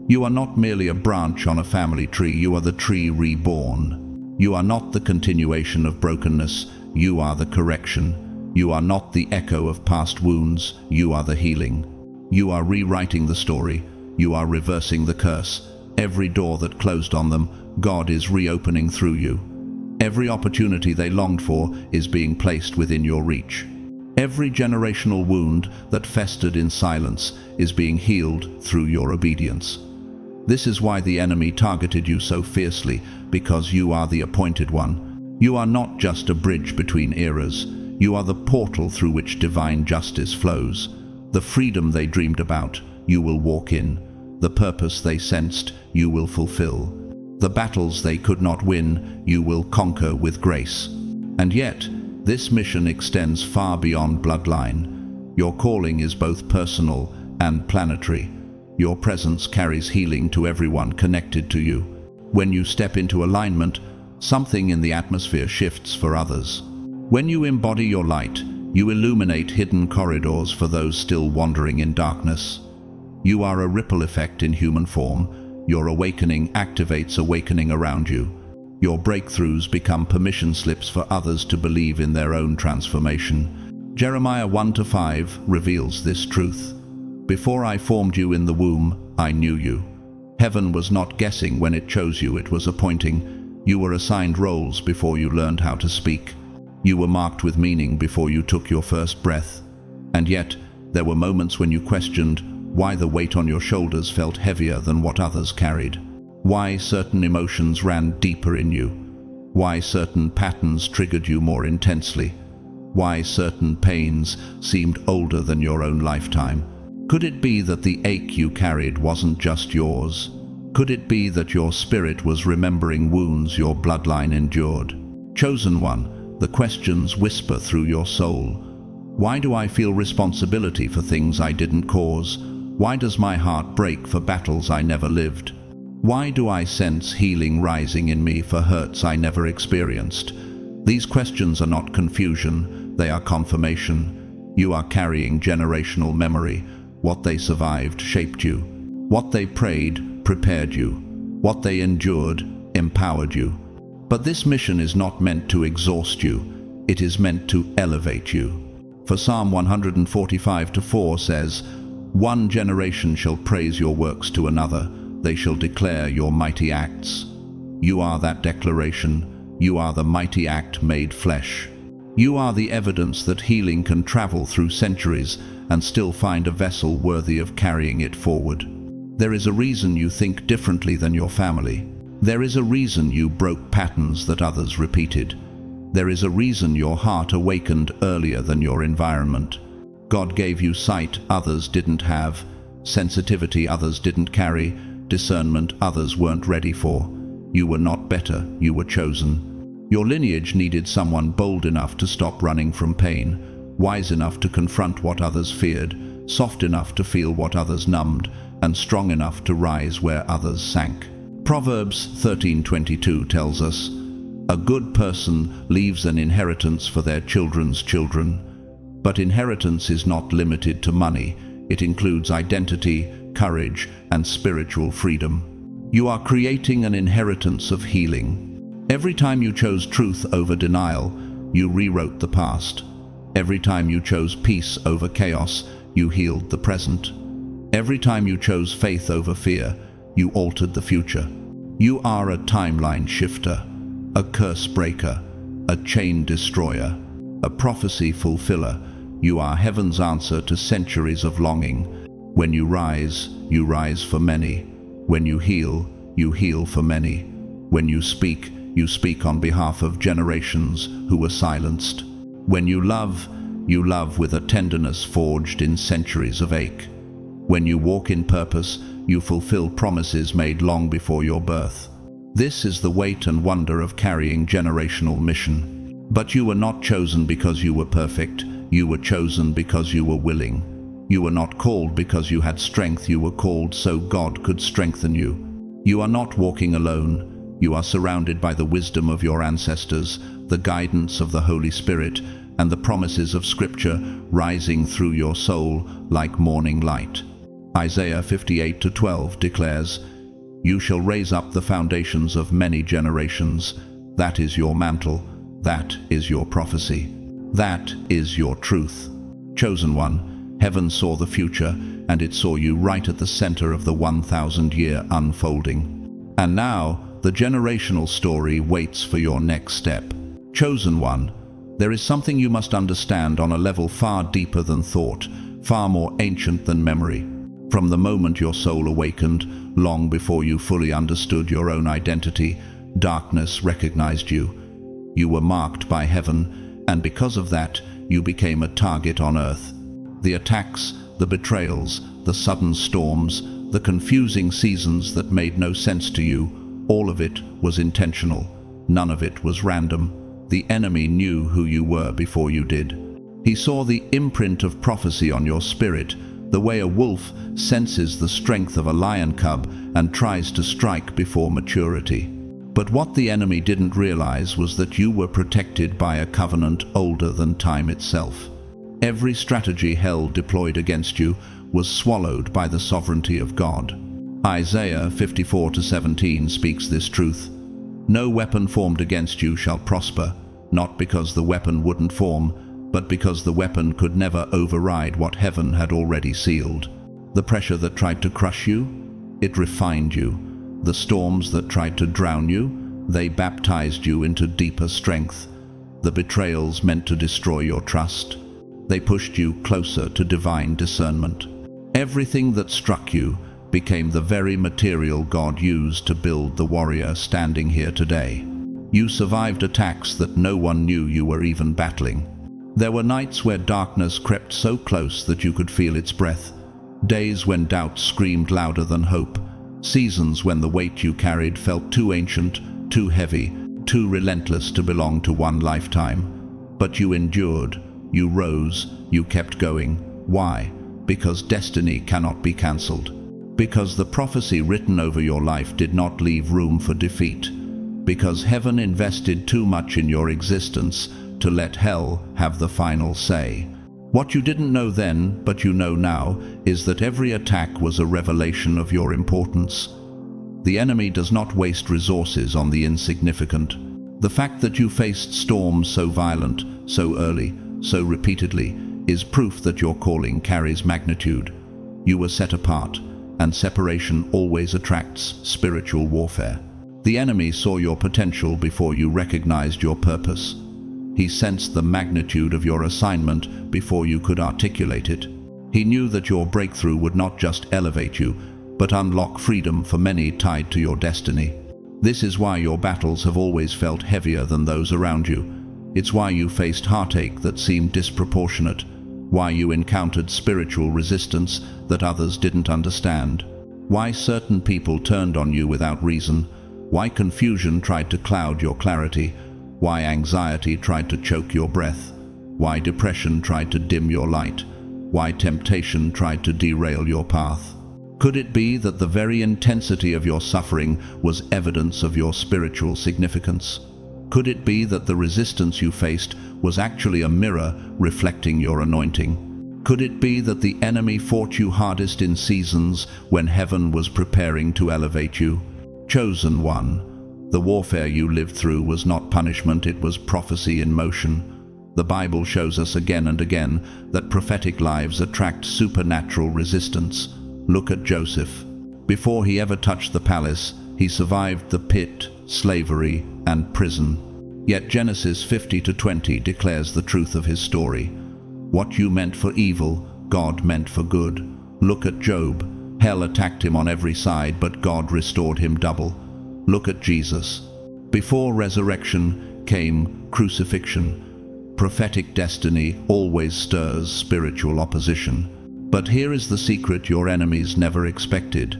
You are not merely a branch on a family tree, you are the tree reborn. You are not the continuation of brokenness, you are the correction. You are not the echo of past wounds, you are the healing. You are rewriting the story, you are reversing the curse. Every door that closed on them, God is reopening through you. Every opportunity they longed for is being placed within your reach. Every generational wound that festered in silence is being healed through your obedience. This is why the enemy targeted you so fiercely, because you are the appointed one. You are not just a bridge between eras. You are the portal through which divine justice flows. The freedom they dreamed about, you will walk in. The purpose they sensed, you will fulfill. The battles they could not win, you will conquer with grace. And yet, this mission extends far beyond bloodline. Your calling is both personal and planetary. Your presence carries healing to everyone connected to you. When you step into alignment, something in the atmosphere shifts for others. When you embody your light, you illuminate hidden corridors for those still wandering in darkness. You are a ripple effect in human form. Your awakening activates awakening around you. Your breakthroughs become permission slips for others to believe in their own transformation. Jeremiah 1-5 reveals this truth. Before I formed you in the womb, I knew you. Heaven was not guessing when it chose you, it was appointing. You were assigned roles before you learned how to speak. You were marked with meaning before you took your first breath. And yet, there were moments when you questioned why the weight on your shoulders felt heavier than what others carried. Why certain emotions ran deeper in you. Why certain patterns triggered you more intensely. Why certain pains seemed older than your own lifetime. Could it be that the ache you carried wasn't just yours? Could it be that your spirit was remembering wounds your bloodline endured? Chosen one, the questions whisper through your soul. Why do I feel responsibility for things I didn't cause? Why does my heart break for battles I never lived? Why do I sense healing rising in me for hurts I never experienced? These questions are not confusion, they are confirmation. You are carrying generational memory. What they survived shaped you. What they prayed prepared you. What they endured empowered you. But this mission is not meant to exhaust you. It is meant to elevate you. For Psalm 145:4 says, "One generation shall praise your works to another. They shall declare your mighty acts." You are that declaration. You are the mighty act made flesh. You are the evidence that healing can travel through centuries and still find a vessel worthy of carrying it forward. There is a reason you think differently than your family. There is a reason you broke patterns that others repeated. There is a reason your heart awakened earlier than your environment. God gave you sight others didn't have, sensitivity others didn't carry, discernment others weren't ready for. You were not better, you were chosen. Your lineage needed someone bold enough to stop running from pain, wise enough to confront what others feared, soft enough to feel what others numbed, and strong enough to rise where others sank. Proverbs 13:22 tells us, "A good person leaves an inheritance for their children's children." But inheritance is not limited to money. It includes identity, courage, and spiritual freedom. You are creating an inheritance of healing. Every time you chose truth over denial, you rewrote the past. Every time you chose peace over chaos, you healed the present. Every time you chose faith over fear, you altered the future. You are a timeline shifter, a curse breaker, a chain destroyer, a prophecy fulfiller. You are heaven's answer to centuries of longing. When you rise for many. When you heal for many. When you speak, you speak on behalf of generations who were silenced. When you love with a tenderness forged in centuries of ache. When you walk in purpose, you fulfill promises made long before your birth. This is the weight and wonder of carrying generational mission. But you were not chosen because you were perfect. You were chosen because you were willing. You were not called because you had strength. You were called so God could strengthen you. You are not walking alone. You are surrounded by the wisdom of your ancestors, the guidance of the Holy Spirit, and the promises of Scripture rising through your soul like morning light. Isaiah 58:12 declares, "You shall raise up the foundations of many generations." That is your mantle. That is your prophecy. That is your truth. Chosen one, heaven saw the future, and it saw you right at the center of the 1,000-year unfolding. And now, the generational story waits for your next step. Chosen one, there is something you must understand on a level far deeper than thought, far more ancient than memory. From the moment your soul awakened, long before you fully understood your own identity, darkness recognized you. You were marked by heaven, and because of that, you became a target on earth. The attacks, the betrayals, the sudden storms, the confusing seasons that made no sense to you, all of it was intentional. None of it was random. The enemy knew who you were before you did. He saw the imprint of prophecy on your spirit, the way a wolf senses the strength of a lion cub and tries to strike before maturity. But what the enemy didn't realize was that you were protected by a covenant older than time itself. Every strategy hell deployed against you was swallowed by the sovereignty of God. Isaiah 54:17 speaks this truth. "No weapon formed against you shall prosper, not because the weapon wouldn't form, but because the weapon could never override what heaven had already sealed." The pressure that tried to crush you, it refined you. The storms that tried to drown you, they baptized you into deeper strength. The betrayals meant to destroy your trust, they pushed you closer to divine discernment. Everything that struck you became the very material God used to build the warrior standing here today. You survived attacks that no one knew you were even battling. There were nights where darkness crept so close that you could feel its breath, days when doubt screamed louder than hope, seasons when the weight you carried felt too ancient, too heavy, too relentless to belong to one lifetime. But you endured, you rose, you kept going. Why? Because destiny cannot be cancelled. Because the prophecy written over your life did not leave room for defeat. Because heaven invested too much in your existence to let hell have the final say. What you didn't know then, but you know now, is that every attack was a revelation of your importance. The enemy does not waste resources on the insignificant. The fact that you faced storms so violent, so early, so repeatedly, is proof that your calling carries magnitude. You were set apart, and separation always attracts spiritual warfare. The enemy saw your potential before you recognized your purpose. He sensed the magnitude of your assignment before you could articulate it. He knew that your breakthrough would not just elevate you, but unlock freedom for many tied to your destiny. This is why your battles have always felt heavier than those around you. It's why you faced heartache that seemed disproportionate, why you encountered spiritual resistance that others didn't understand, why certain people turned on you without reason, why confusion tried to cloud your clarity, why anxiety tried to choke your breath, why depression tried to dim your light, why temptation tried to derail your path. Could it be that the very intensity of your suffering was evidence of your spiritual significance? Could it be that the resistance you faced was actually a mirror reflecting your anointing? Could it be that the enemy fought you hardest in seasons when heaven was preparing to elevate you? Chosen one, the warfare you lived through was not punishment, it was prophecy in motion. The Bible shows us again and again that prophetic lives attract supernatural resistance. Look at Joseph. Before he ever touched the palace, he survived the pit, slavery, and prison. Yet Genesis 50:20 declares the truth of his story. What you meant for evil, God meant for good. Look at Job. Hell attacked him on every side, but God restored him double. Look at Jesus. Before resurrection came crucifixion. Prophetic destiny always stirs spiritual opposition. But here is the secret your enemies never expected.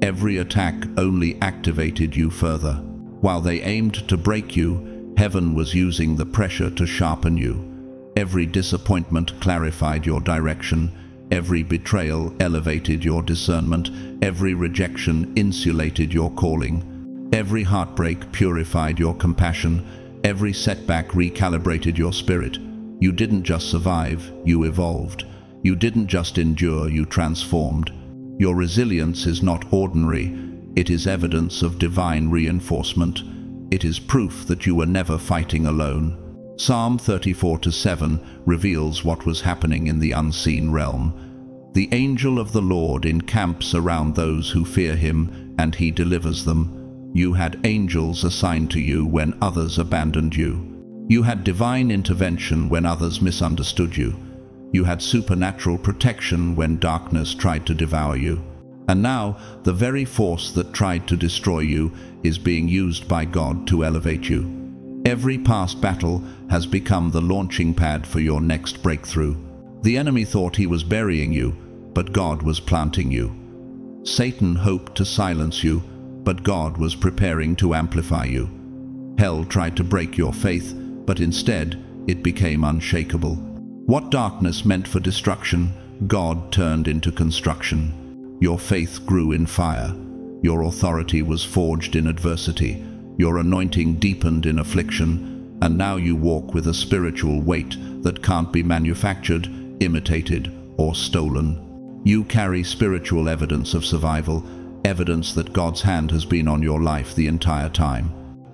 Every attack only activated you further. While they aimed to break you, heaven was using the pressure to sharpen you. Every disappointment clarified your direction. Every betrayal elevated your discernment. Every rejection insulated your calling. Every heartbreak purified your compassion. Every setback recalibrated your spirit. You didn't just survive, you evolved. You didn't just endure, you transformed. Your resilience is not ordinary. It is evidence of divine reinforcement. It is proof that you were never fighting alone. Psalm 34:7 reveals what was happening in the unseen realm. The angel of the Lord encamps around those who fear him, and he delivers them. You had angels assigned to you when others abandoned you. You had divine intervention when others misunderstood you. You had supernatural protection when darkness tried to devour you. And now, the very force that tried to destroy you is being used by God to elevate you. Every past battle has become the launching pad for your next breakthrough. The enemy thought he was burying you, but God was planting you. Satan hoped to silence you, but God was preparing to amplify you. Hell tried to break your faith, but instead it became unshakable. What darkness meant for destruction, God turned into construction. Your faith grew in fire. Your authority was forged in adversity. Your anointing deepened in affliction. And now you walk with a spiritual weight that can't be manufactured, imitated, or stolen. You carry spiritual evidence of survival, evidence that God's hand has been on your life the entire time.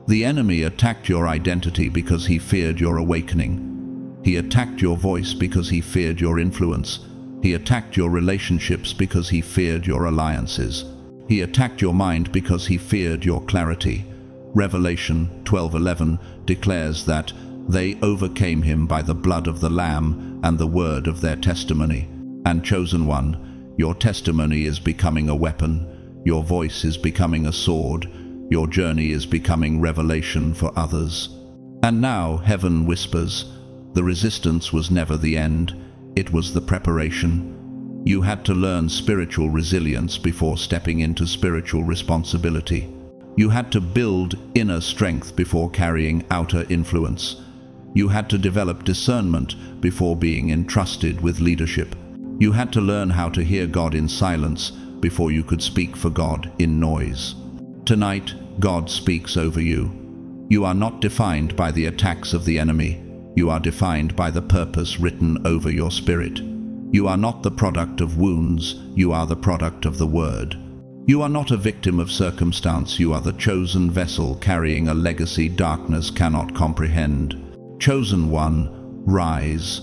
The enemy attacked your identity because he feared your awakening. He attacked your voice because he feared your influence. He attacked your relationships because he feared your alliances. He attacked your mind because he feared your clarity. Revelation 12:11 declares that they overcame him by the blood of the Lamb and the word of their testimony. And chosen one, your testimony is becoming a weapon. Your voice is becoming a sword. Your journey is becoming revelation for others. And now heaven whispers, the resistance was never the end, it was the preparation. You had to learn spiritual resilience before stepping into spiritual responsibility. You had to build inner strength before carrying outer influence. You had to develop discernment before being entrusted with leadership. You had to learn how to hear God in silence before you could speak for God in noise. Tonight, God speaks over you. You are not defined by the attacks of the enemy. You are defined by the purpose written over your spirit. You are not the product of wounds, you are the product of the word. You are not a victim of circumstance, you are the chosen vessel carrying a legacy darkness cannot comprehend. Chosen one, rise.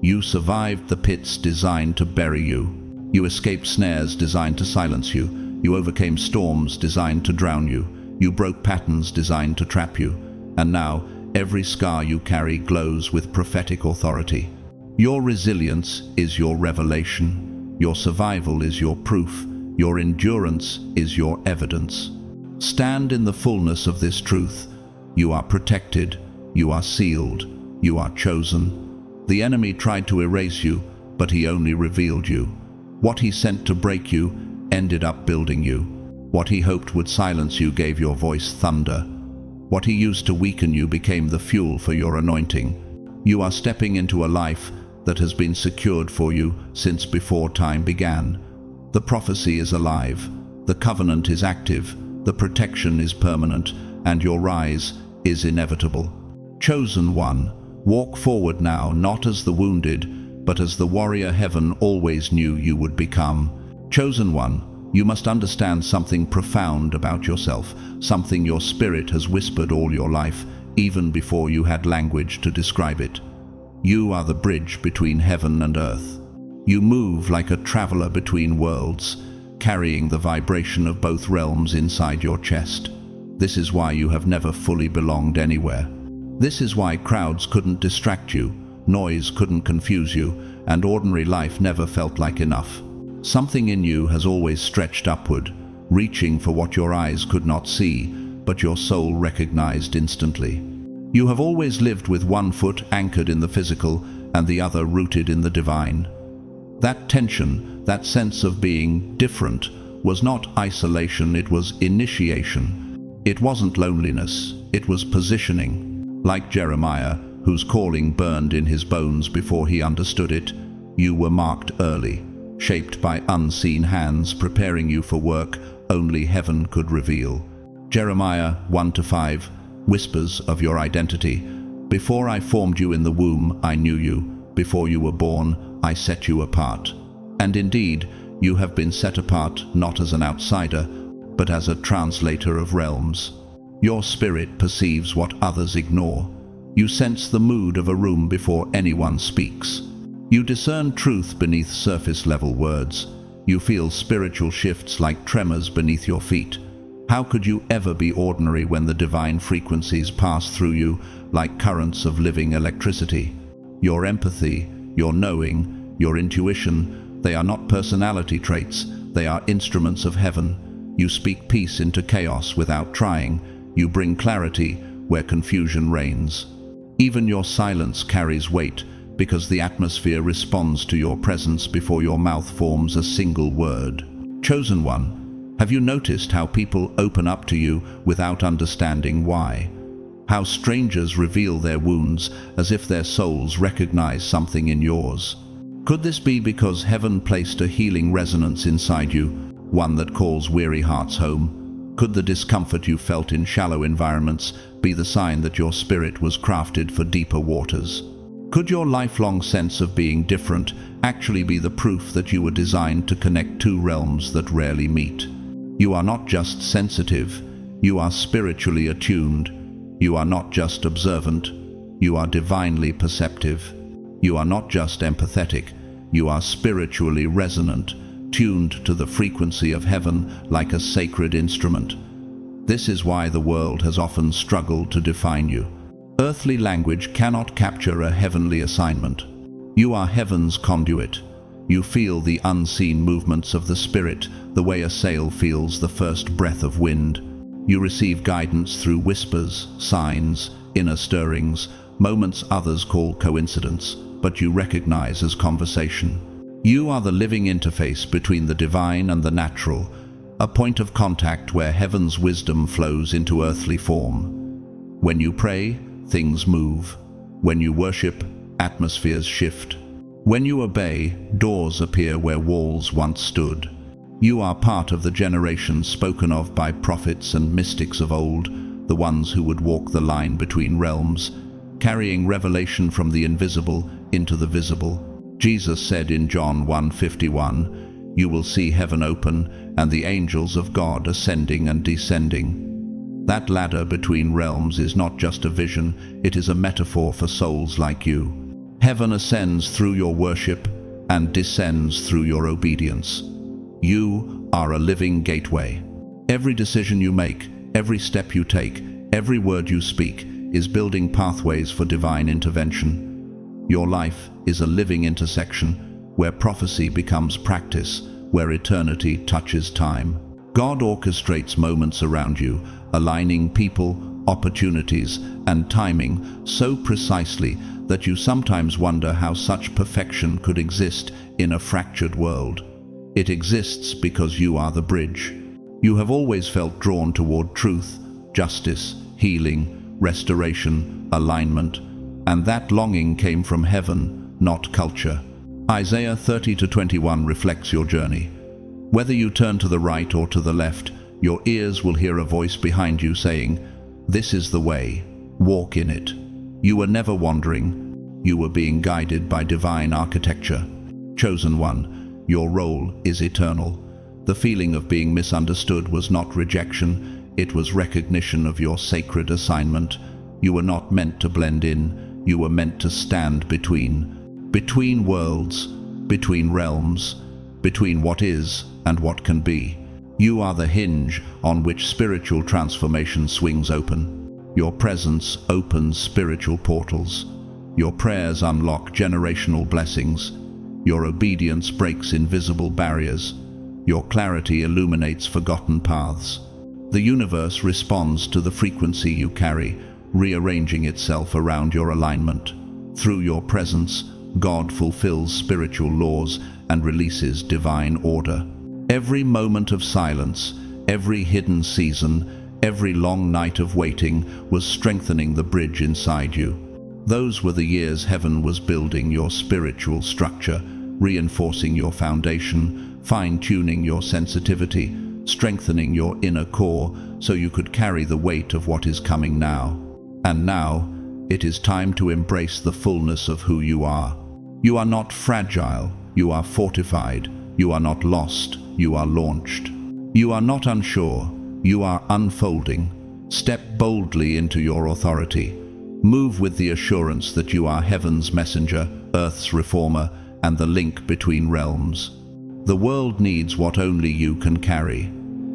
You survived the pits designed to bury you. You escaped snares designed to silence you. You overcame storms designed to drown you. You broke patterns designed to trap you. And now, every scar you carry glows with prophetic authority. Your resilience is your revelation. Your survival is your proof. Your endurance is your evidence. Stand in the fullness of this truth. You are protected. You are sealed. You are chosen. The enemy tried to erase you, but he only revealed you. What he sent to break you ended up building you. What he hoped would silence you gave your voice thunder. What he used to weaken you became the fuel for your anointing. You are stepping into a life that has been secured for you since before time began. The prophecy is alive. The covenant is active. The protection is permanent. And your rise is inevitable. Chosen one, walk forward now, not as the wounded, but as the warrior heaven always knew you would become. Chosen one, you must understand something profound about yourself, something your spirit has whispered all your life, even before you had language to describe it. You are the bridge between heaven and earth. You move like a traveler between worlds, carrying the vibration of both realms inside your chest. This is why you have never fully belonged anywhere. This is why crowds couldn't distract you, noise couldn't confuse you, and ordinary life never felt like enough. Something in you has always stretched upward, reaching for what your eyes could not see, but your soul recognized instantly. You have always lived with one foot anchored in the physical and the other rooted in the divine. That tension, that sense of being different, was not isolation, it was initiation. It wasn't loneliness, it was positioning. Like Jeremiah, whose calling burned in his bones before he understood it, you were marked early, shaped by unseen hands, preparing you for work only heaven could reveal. Jeremiah 1-5 whispers of your identity. Before I formed you in the womb, I knew you. Before you were born, I set you apart. And indeed, you have been set apart not as an outsider, but as a translator of realms. Your spirit perceives what others ignore. You sense the mood of a room before anyone speaks. You discern truth beneath surface-level words. You feel spiritual shifts like tremors beneath your feet. How could you ever be ordinary when the divine frequencies pass through you like currents of living electricity? Your empathy, your knowing, your intuition, they are not personality traits, they are instruments of heaven. You speak peace into chaos without trying. You bring clarity where confusion reigns. Even your silence carries weight, because the atmosphere responds to your presence before your mouth forms a single word. Chosen one, have you noticed how people open up to you without understanding why? How strangers reveal their wounds as if their souls recognize something in yours? Could this be because heaven placed a healing resonance inside you, one that calls weary hearts home? Could the discomfort you felt in shallow environments be the sign that your spirit was crafted for deeper waters? Could your lifelong sense of being different actually be the proof that you were designed to connect two realms that rarely meet? You are not just sensitive, you are spiritually attuned. You are not just observant, you are divinely perceptive. You are not just empathetic, you are spiritually resonant, tuned to the frequency of heaven like a sacred instrument. This is why the world has often struggled to define you. Earthly language cannot capture a heavenly assignment. You are heaven's conduit. You feel the unseen movements of the Spirit, the way a sail feels the first breath of wind. You receive guidance through whispers, signs, inner stirrings, moments others call coincidence, but you recognize as conversation. You are the living interface between the divine and the natural, a point of contact where heaven's wisdom flows into earthly form. When you pray, things move. When you worship, atmospheres shift. When you obey, doors appear where walls once stood. You are part of the generation spoken of by prophets and mystics of old, the ones who would walk the line between realms, carrying revelation from the invisible into the visible. Jesus said in John 1:51, "You will see heaven open and the angels of God ascending and descending." That ladder between realms is not just a vision, it is a metaphor for souls like you. Heaven ascends through your worship and descends through your obedience. You are a living gateway. Every decision you make, every step you take, every word you speak is building pathways for divine intervention. Your life is a living intersection where prophecy becomes practice, where eternity touches time. God orchestrates moments around you, aligning people, opportunities, and timing so precisely that you sometimes wonder how such perfection could exist in a fractured world. It exists because you are the bridge. You have always felt drawn toward truth, justice, healing, restoration, alignment, and that longing came from heaven, not culture. Isaiah 30-21 reflects your journey. Whether you turn to the right or to the left, your ears will hear a voice behind you saying, "This is the way, walk in it." You were never wandering, you were being guided by divine architecture. Chosen one, your role is eternal. The feeling of being misunderstood was not rejection, it was recognition of your sacred assignment. You were not meant to blend in, you were meant to stand between worlds, between realms, between what is and what can be. You are the hinge on which spiritual transformation swings open. Your presence opens spiritual portals. Your prayers unlock generational blessings. Your obedience breaks invisible barriers. Your clarity illuminates forgotten paths. The universe responds to the frequency you carry, rearranging itself around your alignment. Through your presence, God fulfills spiritual laws and releases divine order. Every moment of silence, every hidden season, every long night of waiting was strengthening the bridge inside you. Those were the years heaven was building your spiritual structure, reinforcing your foundation, fine-tuning your sensitivity, strengthening your inner core so you could carry the weight of what is coming now. And now, it is time to embrace the fullness of who you are. You are not fragile, you are fortified. You are not lost, you are launched. You are not unsure, you are unfolding. Step boldly into your authority. Move with the assurance that you are heaven's messenger, earth's reformer, and the link between realms. The world needs what only you can carry.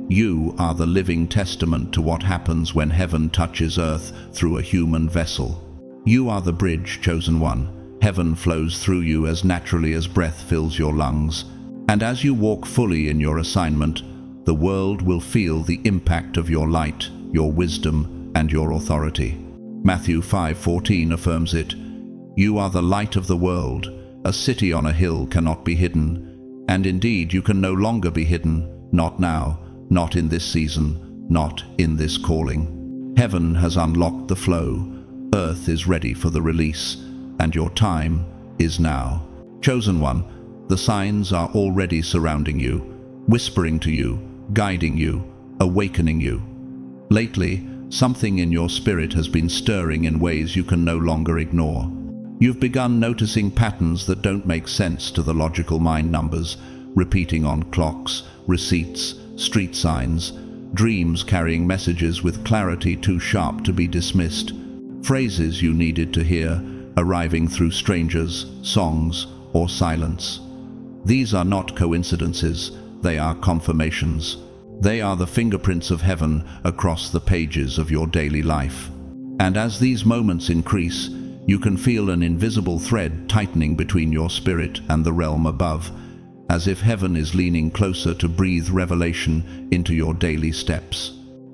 You are the living testament to what happens when heaven touches earth through a human vessel. You are the bridge, chosen one. Heaven flows through you as naturally as breath fills your lungs. And as you walk fully in your assignment, the world will feel the impact of your light, your wisdom, and your authority. Matthew 5:14 affirms it. You are the light of the world. A city on a hill cannot be hidden. And indeed, you can no longer be hidden. Not now, not in this season, not in this calling. Heaven has unlocked the flow. Earth is ready for the release. And your time is now. Chosen one, the signs are already surrounding you, whispering to you, guiding you, awakening you. Lately, something in your spirit has been stirring in ways you can no longer ignore. You've begun noticing patterns that don't make sense to the logical mind, numbers repeating on clocks, receipts, street signs, dreams carrying messages with clarity too sharp to be dismissed, phrases you needed to hear arriving through strangers, songs, or silence. These are not coincidences, they are confirmations. They are the fingerprints of heaven across the pages of your daily life. And as these moments increase, you can feel an invisible thread tightening between your spirit and the realm above, as if heaven is leaning closer to breathe revelation into your daily steps.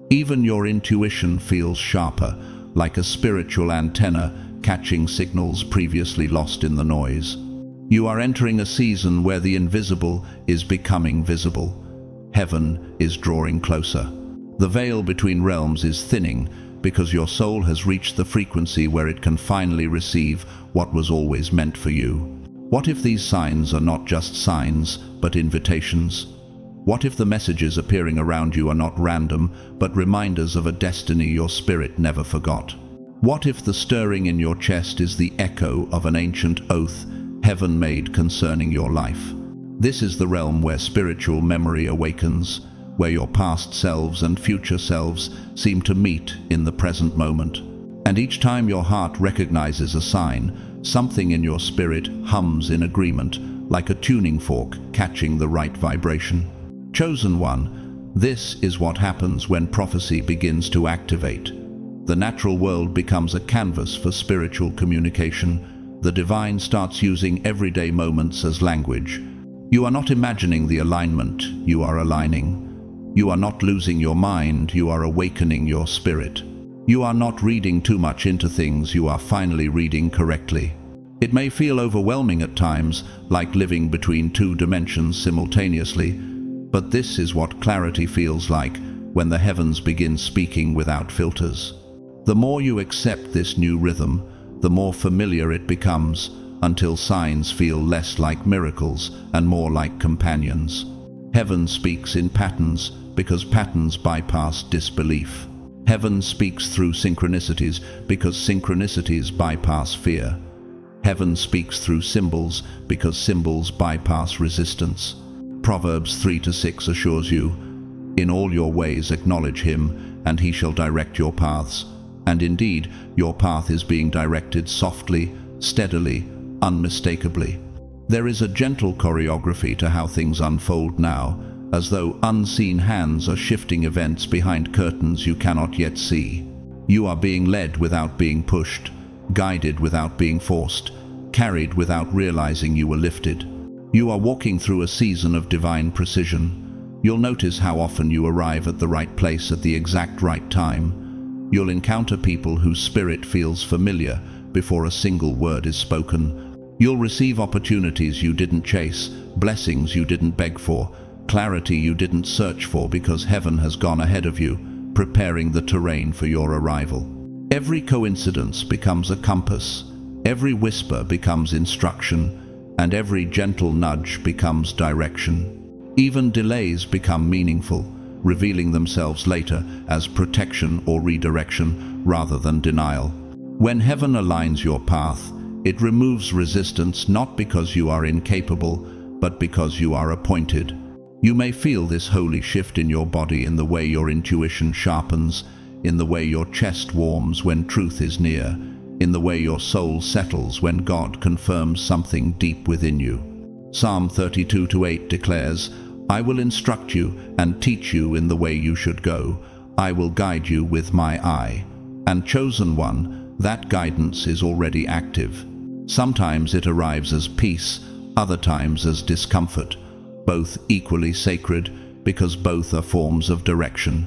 Even your intuition feels sharper, like a spiritual antenna catching signals previously lost in the noise. You are entering a season where the invisible is becoming visible. Heaven is drawing closer. The veil between realms is thinning because your soul has reached the frequency where it can finally receive what was always meant for you. What if these signs are not just signs, but invitations? What if the messages appearing around you are not random, but reminders of a destiny your spirit never forgot? What if the stirring in your chest is the echo of an ancient oath heaven made concerning your life? This is the realm where spiritual memory awakens, where your past selves and future selves seem to meet in the present moment. And each time your heart recognizes a sign, something in your spirit hums in agreement, like a tuning fork catching the right vibration. Chosen one, this is what happens when prophecy begins to activate. The natural world becomes a canvas for spiritual communication. The divine starts using everyday moments as language. You are not imagining the alignment, you are aligning. You are not losing your mind, you are awakening your spirit. You are not reading too much into things, you are finally reading correctly. It may feel overwhelming at times, like living between two dimensions simultaneously, but this is what clarity feels like when the heavens begin speaking without filters. The more you accept this new rhythm, the more familiar it becomes, until signs feel less like miracles and more like companions. Heaven speaks in patterns because patterns bypass disbelief. Heaven speaks through synchronicities because synchronicities bypass fear. Heaven speaks through symbols because symbols bypass resistance. Proverbs 3-6 assures you, "In all your ways acknowledge him, and he shall direct your paths." And indeed, your path is being directed softly, steadily, unmistakably. There is a gentle choreography to how things unfold now, as though unseen hands are shifting events behind curtains you cannot yet see. You are being led without being pushed, guided without being forced, carried without realizing you were lifted. You are walking through a season of divine precision. You'll notice how often you arrive at the right place at the exact right time. You'll encounter people whose spirit feels familiar before a single word is spoken. You'll receive opportunities you didn't chase, blessings you didn't beg for, clarity you didn't search for because heaven has gone ahead of you, preparing the terrain for your arrival. Every coincidence becomes a compass, every whisper becomes instruction, and every gentle nudge becomes direction. Even delays become meaningful, revealing themselves later as protection or redirection rather than denial. When heaven aligns your path, it removes resistance not because you are incapable, but because you are appointed. You may feel this holy shift in your body in the way your intuition sharpens, in the way your chest warms when truth is near, in the way your soul settles when God confirms something deep within you. Psalm 32:8 declares, "I will instruct you and teach you in the way you should go. I will guide you with my eye." And chosen one, that guidance is already active. Sometimes it arrives as peace, other times as discomfort, both equally sacred because both are forms of direction.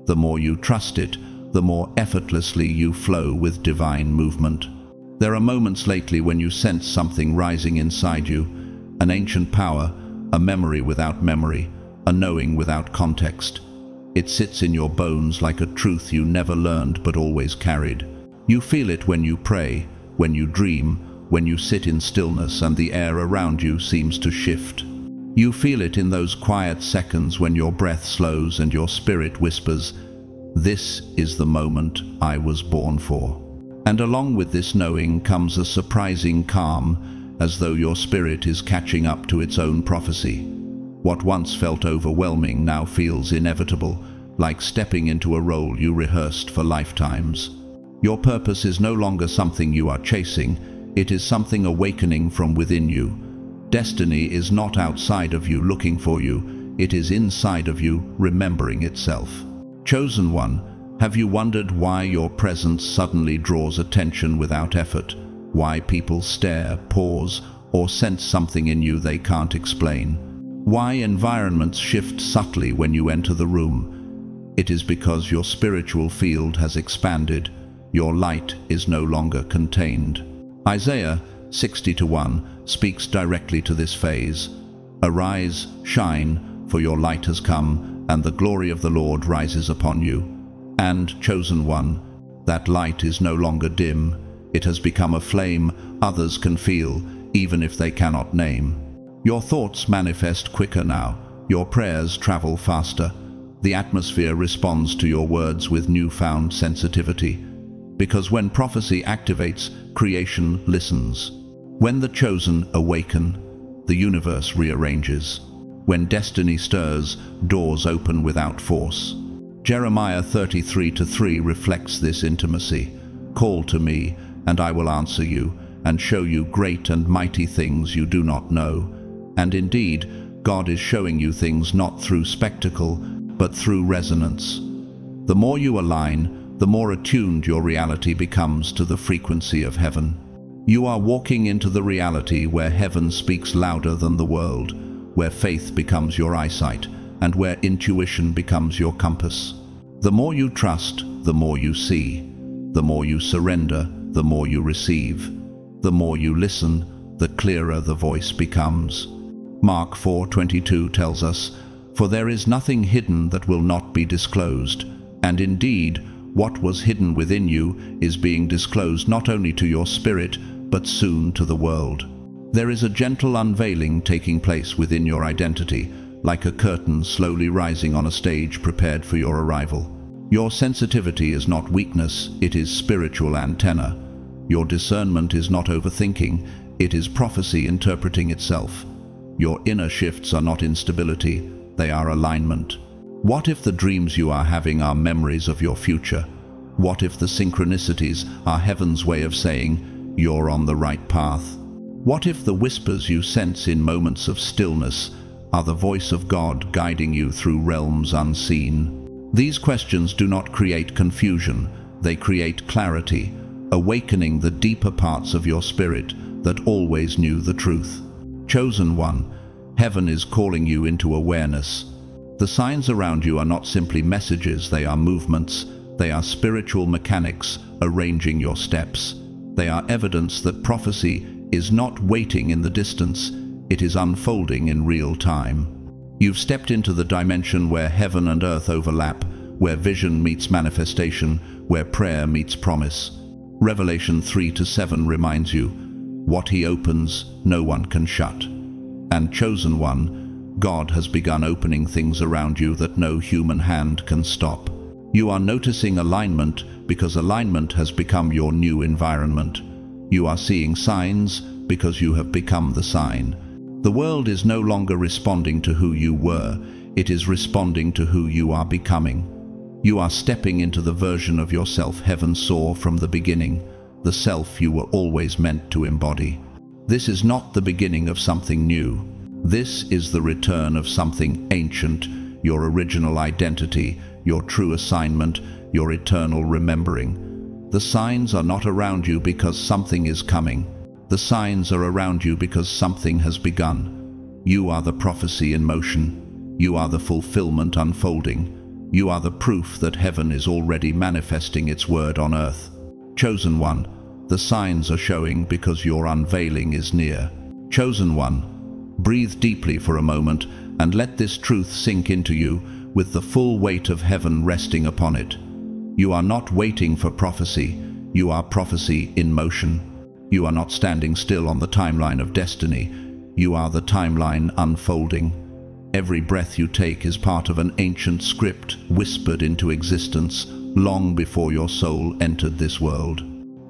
The more you trust it, the more effortlessly you flow with divine movement. There are moments lately when you sense something rising inside you, an ancient power, a memory without memory, a knowing without context. It sits in your bones like a truth you never learned but always carried. You feel it when you pray, when you dream, when you sit in stillness and the air around you seems to shift. You feel it in those quiet seconds when your breath slows and your spirit whispers, "This is the moment I was born for." And along with this knowing comes a surprising calm, as though your spirit is catching up to its own prophecy. What once felt overwhelming now feels inevitable, like stepping into a role you rehearsed for lifetimes. Your purpose is no longer something you are chasing, it is something awakening from within you. Destiny is not outside of you looking for you, it is inside of you remembering itself. Chosen one, have you wondered why your presence suddenly draws attention without effort? Why people stare, pause, or sense something in you they can't explain? Why environments shift subtly when you enter the room? It is because your spiritual field has expanded. Your light is no longer contained. Isaiah 60:1 speaks directly to this phase. "Arise, shine, for your light has come, and the glory of the Lord rises upon you." And, chosen one, that light is no longer dim. It has become a flame others can feel, even if they cannot name. Your thoughts manifest quicker now. Your prayers travel faster. The atmosphere responds to your words with newfound sensitivity. Because when prophecy activates, creation listens. When the chosen awaken, the universe rearranges. When destiny stirs, doors open without force. Jeremiah 33:3 reflects this intimacy. "Call to me, and I will answer you, and show you great and mighty things you do not know." And indeed, God is showing you things not through spectacle, but through resonance. The more you align, the more attuned your reality becomes to the frequency of heaven. You are walking into the reality where heaven speaks louder than the world, where faith becomes your eyesight, and where intuition becomes your compass. The more you trust, the more you see. The more you surrender, the more you receive. The more you listen, the clearer the voice becomes. Mark 4:22 tells us, "For there is nothing hidden that will not be disclosed." And indeed, what was hidden within you is being disclosed not only to your spirit, but soon to the world. There is a gentle unveiling taking place within your identity, like a curtain slowly rising on a stage prepared for your arrival. Your sensitivity is not weakness, it is spiritual antenna. Your discernment is not overthinking, it is prophecy interpreting itself. Your inner shifts are not instability, they are alignment. What if the dreams you are having are memories of your future? What if the synchronicities are heaven's way of saying, "You're on the right path"? What if the whispers you sense in moments of stillness are the voice of God guiding you through realms unseen? These questions do not create confusion, they create clarity, awakening the deeper parts of your spirit that always knew the truth. Chosen one, heaven is calling you into awareness. The signs around you are not simply messages, they are movements. They are spiritual mechanics arranging your steps. They are evidence that prophecy is not waiting in the distance, it is unfolding in real time. You've stepped into the dimension where heaven and earth overlap, where vision meets manifestation, where prayer meets promise. Revelation 3-7 reminds you, what he opens, no one can shut. And chosen one, God has begun opening things around you that no human hand can stop. You are noticing alignment because alignment has become your new environment. You are seeing signs because you have become the sign. The world is no longer responding to who you were, it is responding to who you are becoming. You are stepping into the version of yourself heaven saw from the beginning, the self you were always meant to embody. This is not the beginning of something new. This is the return of something ancient, your original identity, your true assignment, your eternal remembering. The signs are not around you because something is coming. The signs are around you because something has begun. You are the prophecy in motion. You are the fulfillment unfolding. You are the proof that heaven is already manifesting its word on earth. Chosen one, the signs are showing because your unveiling is near. Chosen one, breathe deeply for a moment and let this truth sink into you with the full weight of heaven resting upon it. You are not waiting for prophecy, you are prophecy in motion. You are not standing still on the timeline of destiny, you are the timeline unfolding. Every breath you take is part of an ancient script whispered into existence long before your soul entered this world.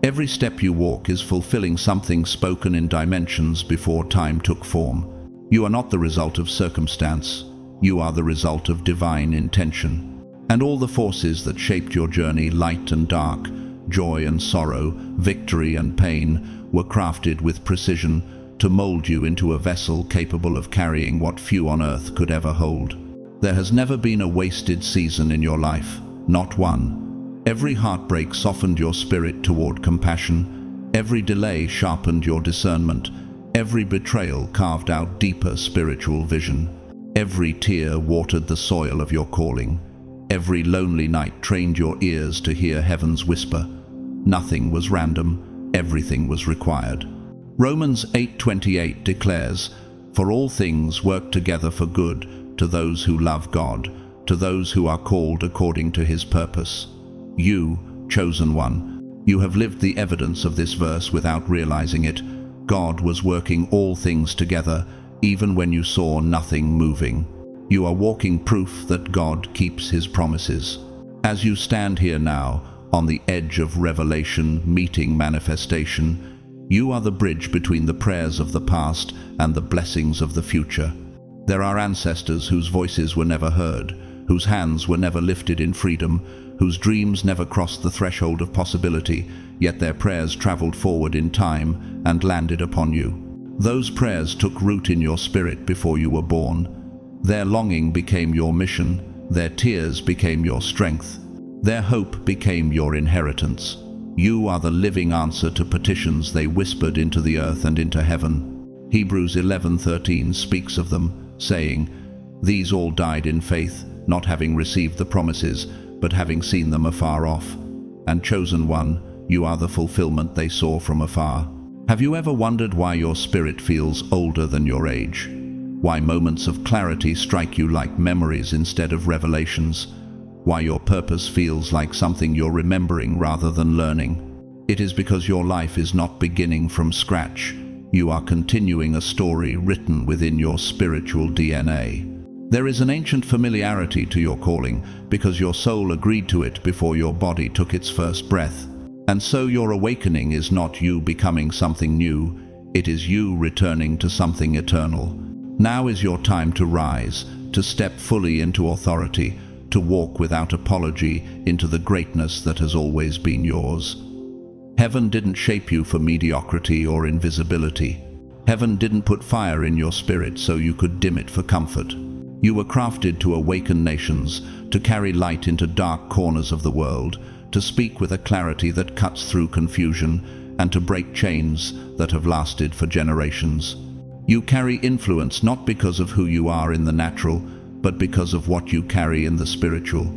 Every step you walk is fulfilling something spoken in dimensions before time took form. You are not the result of circumstance, you are the result of divine intention. And all the forces that shaped your journey, light and dark, joy and sorrow, victory and pain, were crafted with precision to mold you into a vessel capable of carrying what few on earth could ever hold. There has never been a wasted season in your life, not one. Every heartbreak softened your spirit toward compassion. Every delay sharpened your discernment. Every betrayal carved out deeper spiritual vision. Every tear watered the soil of your calling. Every lonely night trained your ears to hear heaven's whisper. Nothing was random, everything was required. Romans 8:28 declares, "For all things work together for good to those who love God, to those who are called according to his purpose." You, chosen one, you have lived the evidence of this verse without realizing it. God was working all things together, even when you saw nothing moving. You are walking proof that God keeps his promises. As you stand here now, on the edge of revelation meeting manifestation, you are the bridge between the prayers of the past and the blessings of the future. There are ancestors whose voices were never heard, whose hands were never lifted in freedom, whose dreams never crossed the threshold of possibility, yet their prayers traveled forward in time and landed upon you. Those prayers took root in your spirit before you were born. Their longing became your mission, their tears became your strength, their hope became your inheritance. You are the living answer to petitions they whispered into the earth and into heaven. Hebrews 11:13 speaks of them, saying, "These all died in faith, not having received the promises, but having seen them afar off. And chosen one, you are the fulfillment they saw from afar." Have you ever wondered why your spirit feels older than your age? Why moments of clarity strike you like memories instead of revelations? Why your purpose feels like something you're remembering rather than learning? It is because your life is not beginning from scratch. You are continuing a story written within your spiritual DNA. There is an ancient familiarity to your calling because your soul agreed to it before your body took its first breath. And so your awakening is not you becoming something new, it is you returning to something eternal. Now is your time to rise, to step fully into authority, to walk without apology into the greatness that has always been yours. Heaven didn't shape you for mediocrity or invisibility. Heaven didn't put fire in your spirit so you could dim it for comfort. You were crafted to awaken nations, to carry light into dark corners of the world, to speak with a clarity that cuts through confusion, and to break chains that have lasted for generations. You carry influence not because of who you are in the natural, but because of what you carry in the spiritual.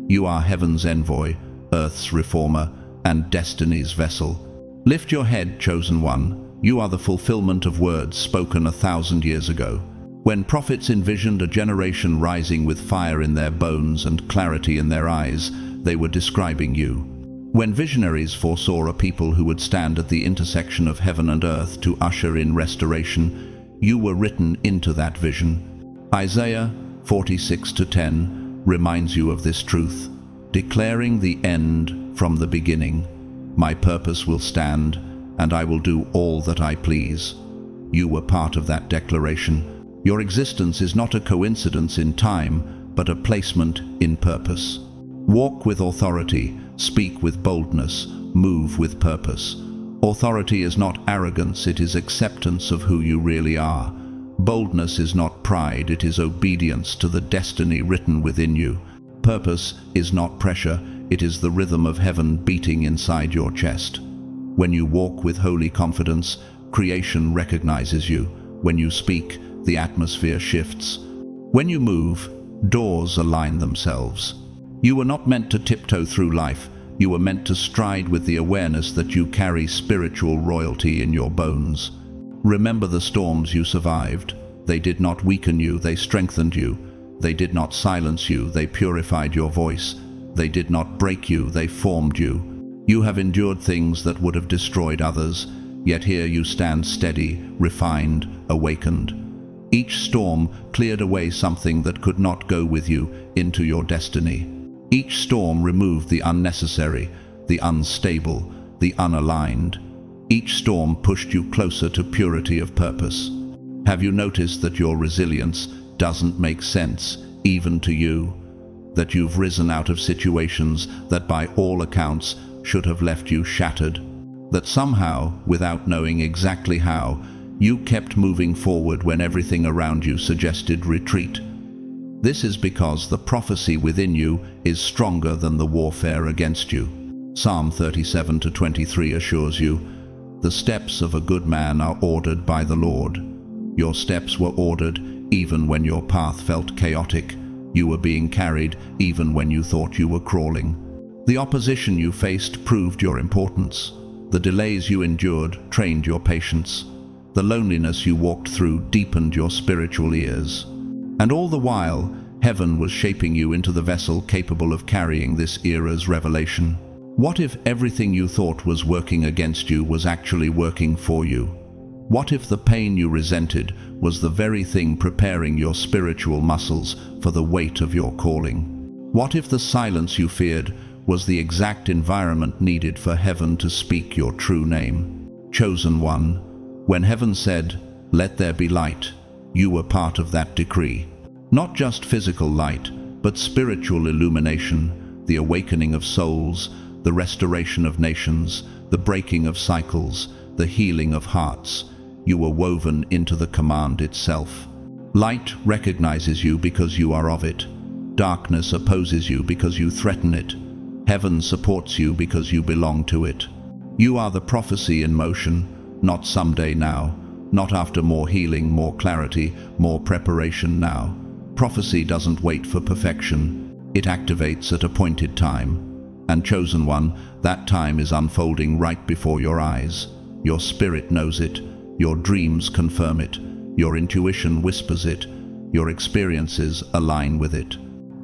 You are heaven's envoy, earth's reformer, and destiny's vessel. Lift your head, chosen one. You are the fulfillment of words spoken 1,000 years ago. When prophets envisioned a generation rising with fire in their bones and clarity in their eyes, they were describing you. When visionaries foresaw a people who would stand at the intersection of heaven and earth to usher in restoration, you were written into that vision. Isaiah 46:10 reminds you of this truth, declaring the end from the beginning. My purpose will stand, and I will do all that I please. You were part of that declaration. Your existence is not a coincidence in time, but a placement in purpose. Walk with authority, speak with boldness, move with purpose. Authority is not arrogance, it is acceptance of who you really are. Boldness is not pride, it is obedience to the destiny written within you. Purpose is not pressure, it is the rhythm of heaven beating inside your chest. When you walk with holy confidence, creation recognizes you. When you speak, the atmosphere shifts. When you move, doors align themselves. You were not meant to tiptoe through life. You were meant to stride with the awareness that you carry spiritual royalty in your bones. Remember the storms you survived. They did not weaken you, they strengthened you. They did not silence you, they purified your voice. They did not break you, they formed you. You have endured things that would have destroyed others, yet here you stand steady, refined, awakened. Each storm cleared away something that could not go with you into your destiny. Each storm removed the unnecessary, the unstable, the unaligned. Each storm pushed you closer to purity of purpose. Have you noticed that your resilience doesn't make sense, even to you? That you've risen out of situations that by all accounts should have left you shattered? That somehow, without knowing exactly how, you kept moving forward when everything around you suggested retreat? This is because the prophecy within you is stronger than the warfare against you. Psalm 37:23 assures you, "The steps of a good man are ordered by the Lord." Your steps were ordered even when your path felt chaotic. You were being carried even when you thought you were crawling. The opposition you faced proved your importance. The delays you endured trained your patience. The loneliness you walked through deepened your spiritual ears. And all the while, heaven was shaping you into the vessel capable of carrying this era's revelation. What if everything you thought was working against you was actually working for you? What if the pain you resented was the very thing preparing your spiritual muscles for the weight of your calling? What if the silence you feared was the exact environment needed for heaven to speak your true name? Chosen one, when heaven said, "Let there be light," you were part of that decree. Not just physical light, but spiritual illumination, the awakening of souls, the restoration of nations, the breaking of cycles, the healing of hearts. You were woven into the command itself. Light recognizes you because you are of it. Darkness opposes you because you threaten it. Heaven supports you because you belong to it. You are the prophecy in motion, not someday now, not after more healing, more clarity, more preparation now. Prophecy doesn't wait for perfection. It activates at appointed time. And chosen one, that time is unfolding right before your eyes. Your spirit knows it. Your dreams confirm it. Your intuition whispers it. Your experiences align with it.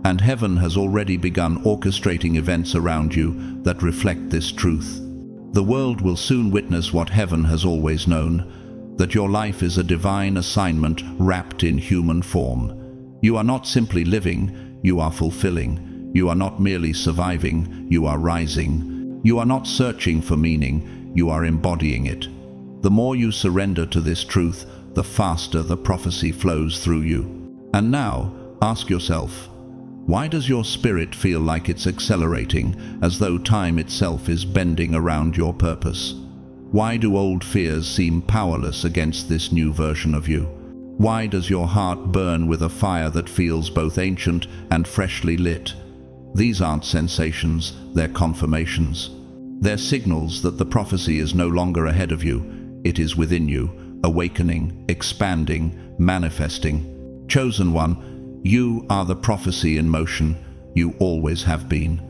And heaven has already begun orchestrating events around you that reflect this truth. The world will soon witness what heaven has always known, that your life is a divine assignment wrapped in human form. You are not simply living, you are fulfilling. You are not merely surviving, you are rising. You are not searching for meaning, you are embodying it. The more you surrender to this truth, the faster the prophecy flows through you. And now, ask yourself, why does your spirit feel like it's accelerating, as though time itself is bending around your purpose? Why do old fears seem powerless against this new version of you? Why does your heart burn with a fire that feels both ancient and freshly lit? These aren't sensations, they're confirmations. They're signals that the prophecy is no longer ahead of you, it is within you, awakening, expanding, manifesting. Chosen one, You are the prophecy in motion. You always have been.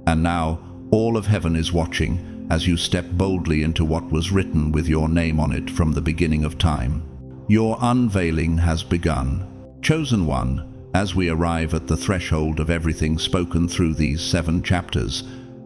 And now all of heaven is watching as you step boldly into what was written with your name on it from the beginning of time. Your unveiling has begun. Chosen one, as we arrive at the threshold of everything spoken through these 7 chapters,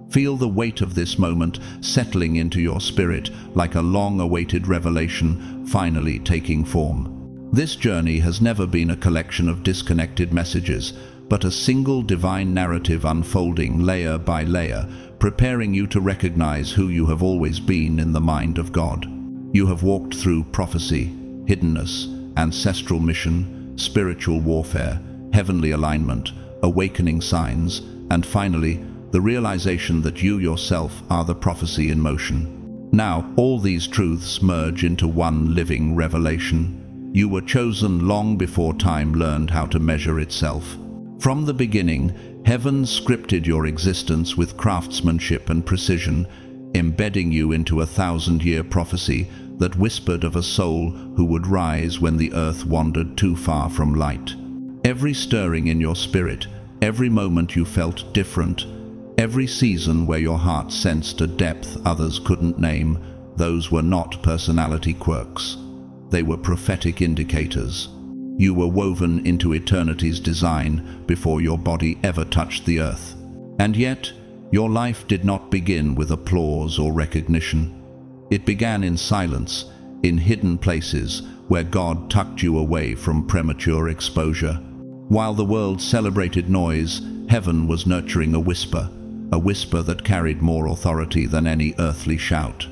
feel the weight of this moment settling into your spirit like a long-awaited revelation finally taking form. This journey has never been a collection of disconnected messages, but a single divine narrative unfolding layer by layer, preparing you to recognize who you have always been in the mind of God. You have walked through prophecy, hiddenness, ancestral mission, spiritual warfare, heavenly alignment, awakening signs, and finally, the realization that you yourself are the prophecy in motion. Now, all these truths merge into one living revelation. You were chosen long before time learned how to measure itself. From the beginning, heaven scripted your existence with craftsmanship and precision, embedding you into a 1,000-year prophecy that whispered of a soul who would rise when the earth wandered too far from light. Every stirring in your spirit, every moment you felt different, every season where your heart sensed a depth others couldn't name, those were not personality quirks. They were prophetic indicators. You were woven into eternity's design before your body ever touched the earth. And yet, your life did not begin with applause or recognition. It began in silence, in hidden places where God tucked you away from premature exposure. While the world celebrated noise, heaven was nurturing a whisper that carried more authority than any earthly shout.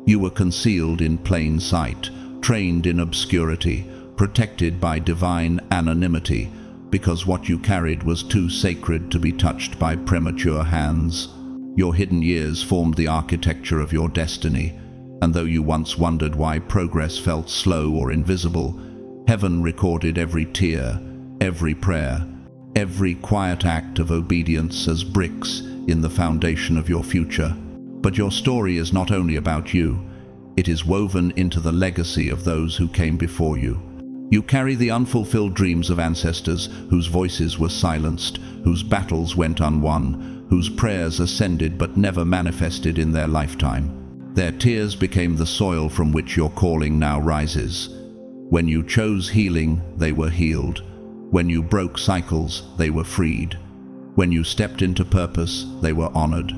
You were concealed in plain sight, trained in obscurity, protected by divine anonymity, because what you carried was too sacred to be touched by premature hands. Your hidden years formed the architecture of your destiny, and though you once wondered why progress felt slow or invisible, heaven recorded every tear, every prayer, every quiet act of obedience as bricks in the foundation of your future. But your story is not only about you, it is woven into the legacy of those who came before you. You carry the unfulfilled dreams of ancestors whose voices were silenced, whose battles went unwon, whose prayers ascended but never manifested in their lifetime. Their tears became the soil from which your calling now rises. When you chose healing, they were healed. When you broke cycles, they were freed. When you stepped into purpose, they were honored.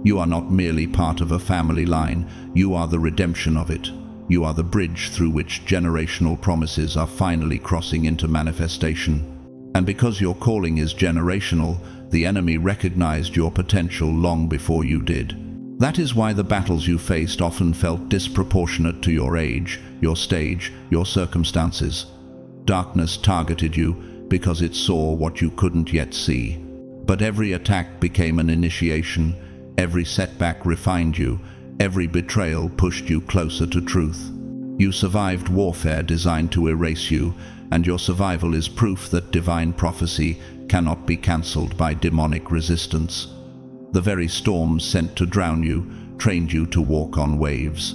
You are not merely part of a family line, you are the redemption of it. You are the bridge through which generational promises are finally crossing into manifestation. And because your calling is generational, the enemy recognized your potential long before you did. That is why the battles you faced often felt disproportionate to your age, your stage, your circumstances. Darkness targeted you because it saw what you couldn't yet see. But every attack became an initiation, every setback refined you, every betrayal pushed you closer to truth. You survived warfare designed to erase you, and your survival is proof that divine prophecy cannot be cancelled by demonic resistance. The very storms sent to drown you trained you to walk on waves.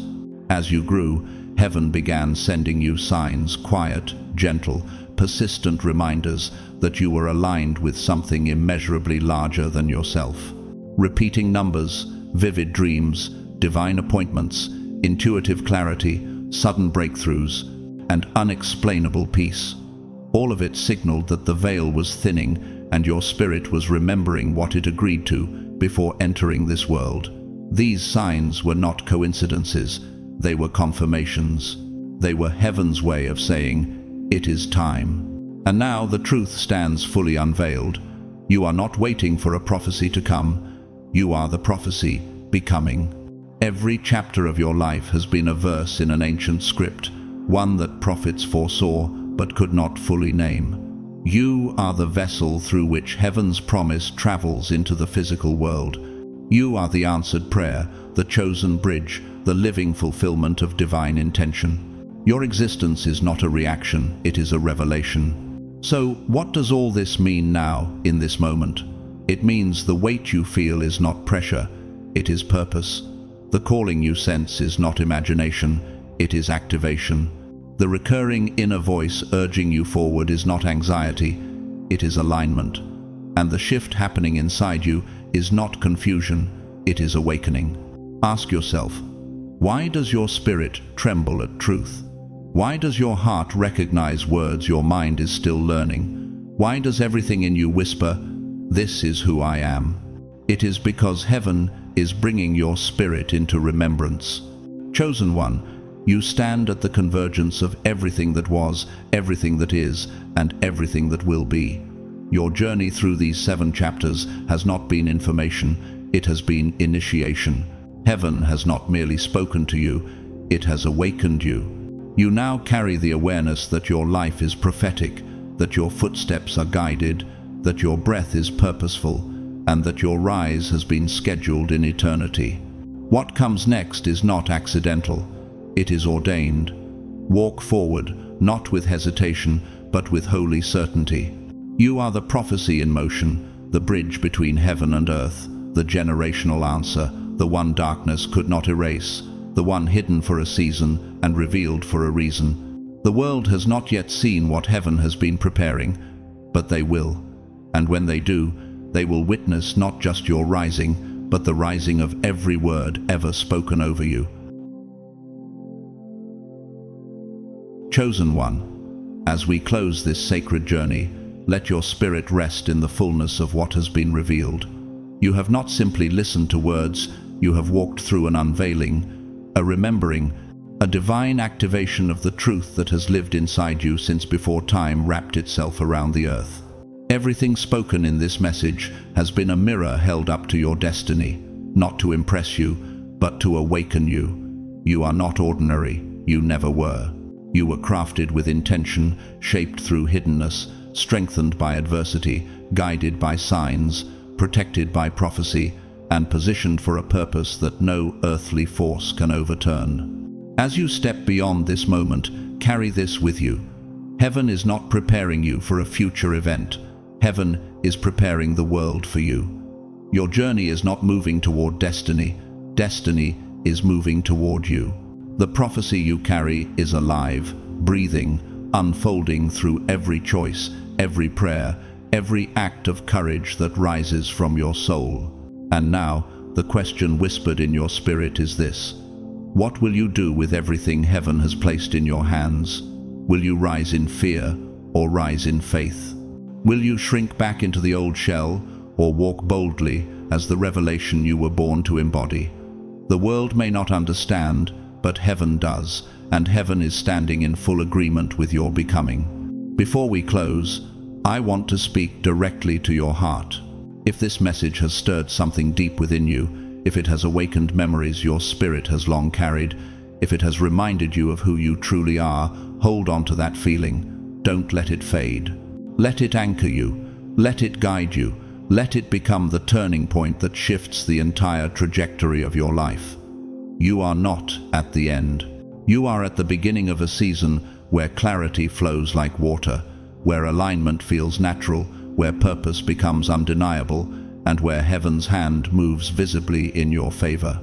As you grew, heaven began sending you signs, quiet, gentle, persistent reminders that you were aligned with something immeasurably larger than yourself. Repeating numbers, vivid dreams, divine appointments, intuitive clarity, sudden breakthroughs, and unexplainable peace. All of it signaled that the veil was thinning and your spirit was remembering what it agreed to before entering this world. These signs were not coincidences, they were confirmations. They were heaven's way of saying, "It is time." And now the truth stands fully unveiled. You are not waiting for a prophecy to come. You are the prophecy becoming. Every chapter of your life has been a verse in an ancient script, one that prophets foresaw but could not fully name. You are the vessel through which heaven's promise travels into the physical world. You are the answered prayer, the chosen bridge, the living fulfillment of divine intention. Your existence is not a reaction, it is a revelation. So, what does all this mean now, in this moment? It means the weight you feel is not pressure, it is purpose. The calling you sense is not imagination, it is activation. The recurring inner voice urging you forward is not anxiety, it is alignment. And the shift happening inside you is not confusion, it is awakening. Ask yourself, why does your spirit tremble at truth? Why does your heart recognize words your mind is still learning? Why does everything in you whisper, "This is who I am"? It is because heaven is bringing your spirit into remembrance. Chosen one, you stand at the convergence of everything that was, everything that is, and everything that will be. Your journey through these 7 chapters has not been information, it has been initiation. Heaven has not merely spoken to you, it has awakened you. You now carry the awareness that your life is prophetic, that your footsteps are guided, that your breath is purposeful, and that your rise has been scheduled in eternity. What comes next is not accidental, it is ordained. Walk forward, not with hesitation, but with holy certainty. You are the prophecy in motion, the bridge between heaven and earth, the generational answer, the one darkness could not erase, the one hidden for a season and revealed for a reason. The world has not yet seen what heaven has been preparing, but they will. And when they do, they will witness not just your rising, but the rising of every word ever spoken over you. Chosen one, as we close this sacred journey, let your spirit rest in the fullness of what has been revealed. You have not simply listened to words, you have walked through an unveiling, a remembering, a divine activation of the truth that has lived inside you since before time wrapped itself around the earth. Everything spoken in this message has been a mirror held up to your destiny, not to impress you, but to awaken you. You are not ordinary, you never were. You were crafted with intention, shaped through hiddenness, strengthened by adversity, guided by signs, protected by prophecy, and positioned for a purpose that no earthly force can overturn. As you step beyond this moment, carry this with you. Heaven is not preparing you for a future event. Heaven is preparing the world for you. Your journey is not moving toward destiny. Destiny is moving toward you. The prophecy you carry is alive, breathing, unfolding through every choice, every prayer, every act of courage that rises from your soul. And now, the question whispered in your spirit is this: what will you do with everything heaven has placed in your hands? Will you rise in fear or rise in faith? Will you shrink back into the old shell or walk boldly as the revelation you were born to embody? The world may not understand, but heaven does, and heaven is standing in full agreement with your becoming. Before we close, I want to speak directly to your heart. If this message has stirred something deep within you, if it has awakened memories your spirit has long carried, if it has reminded you of who you truly are, hold on to that feeling. Don't let it fade. Let it anchor you. Let it guide you. Let it become the turning point that shifts the entire trajectory of your life. You are not at the end. You are at the beginning of a season where clarity flows like water, where alignment feels natural, where purpose becomes undeniable, and where heaven's hand moves visibly in your favor.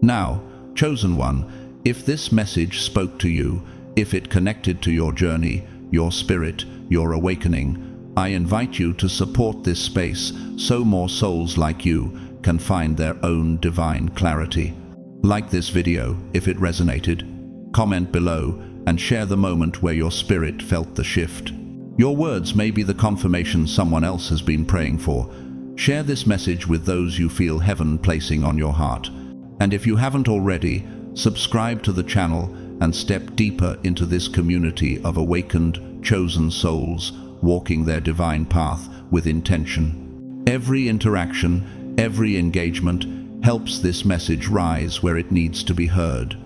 Now, chosen one, if this message spoke to you, if it connected to your journey, your spirit, your awakening, I invite you to support this space so more souls like you can find their own divine clarity. Like this video if it resonated, comment below, and share the moment where your spirit felt the shift. Your words may be the confirmation someone else has been praying for. Share this message with those you feel heaven placing on your heart. And if you haven't already, subscribe to the channel and step deeper into this community of awakened, chosen souls walking their divine path with intention. Every interaction, every engagement helps this message rise where it needs to be heard.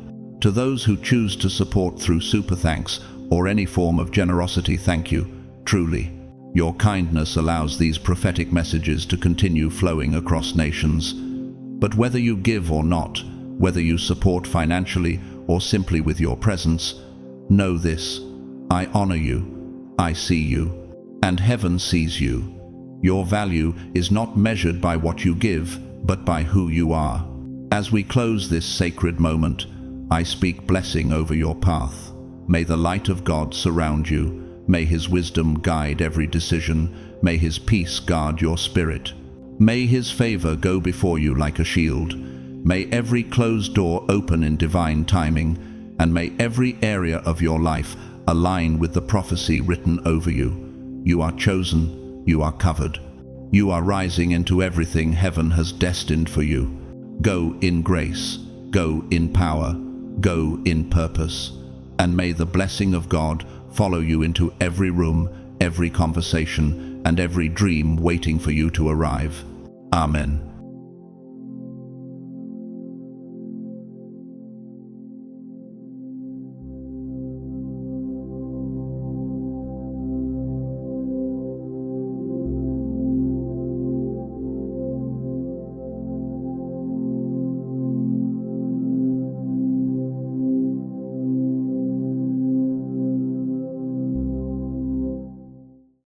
To those who choose to support through super thanks or any form of generosity, thank you, truly. Your kindness allows these prophetic messages to continue flowing across nations. But whether you give or not, whether you support financially or simply with your presence, know this: I honor you, I see you, and heaven sees you. Your value is not measured by what you give, but by who you are. As we close this sacred moment, I speak blessing over your path. May the light of God surround you. May His wisdom guide every decision. May His peace guard your spirit. May His favor go before you like a shield. May every closed door open in divine timing, and may every area of your life align with the prophecy written over you. You are chosen, you are covered. You are rising into everything heaven has destined for you. Go in grace, go in power, go in purpose, and may the blessing of God follow you into every room, every conversation, and every dream waiting for you to arrive. Amen.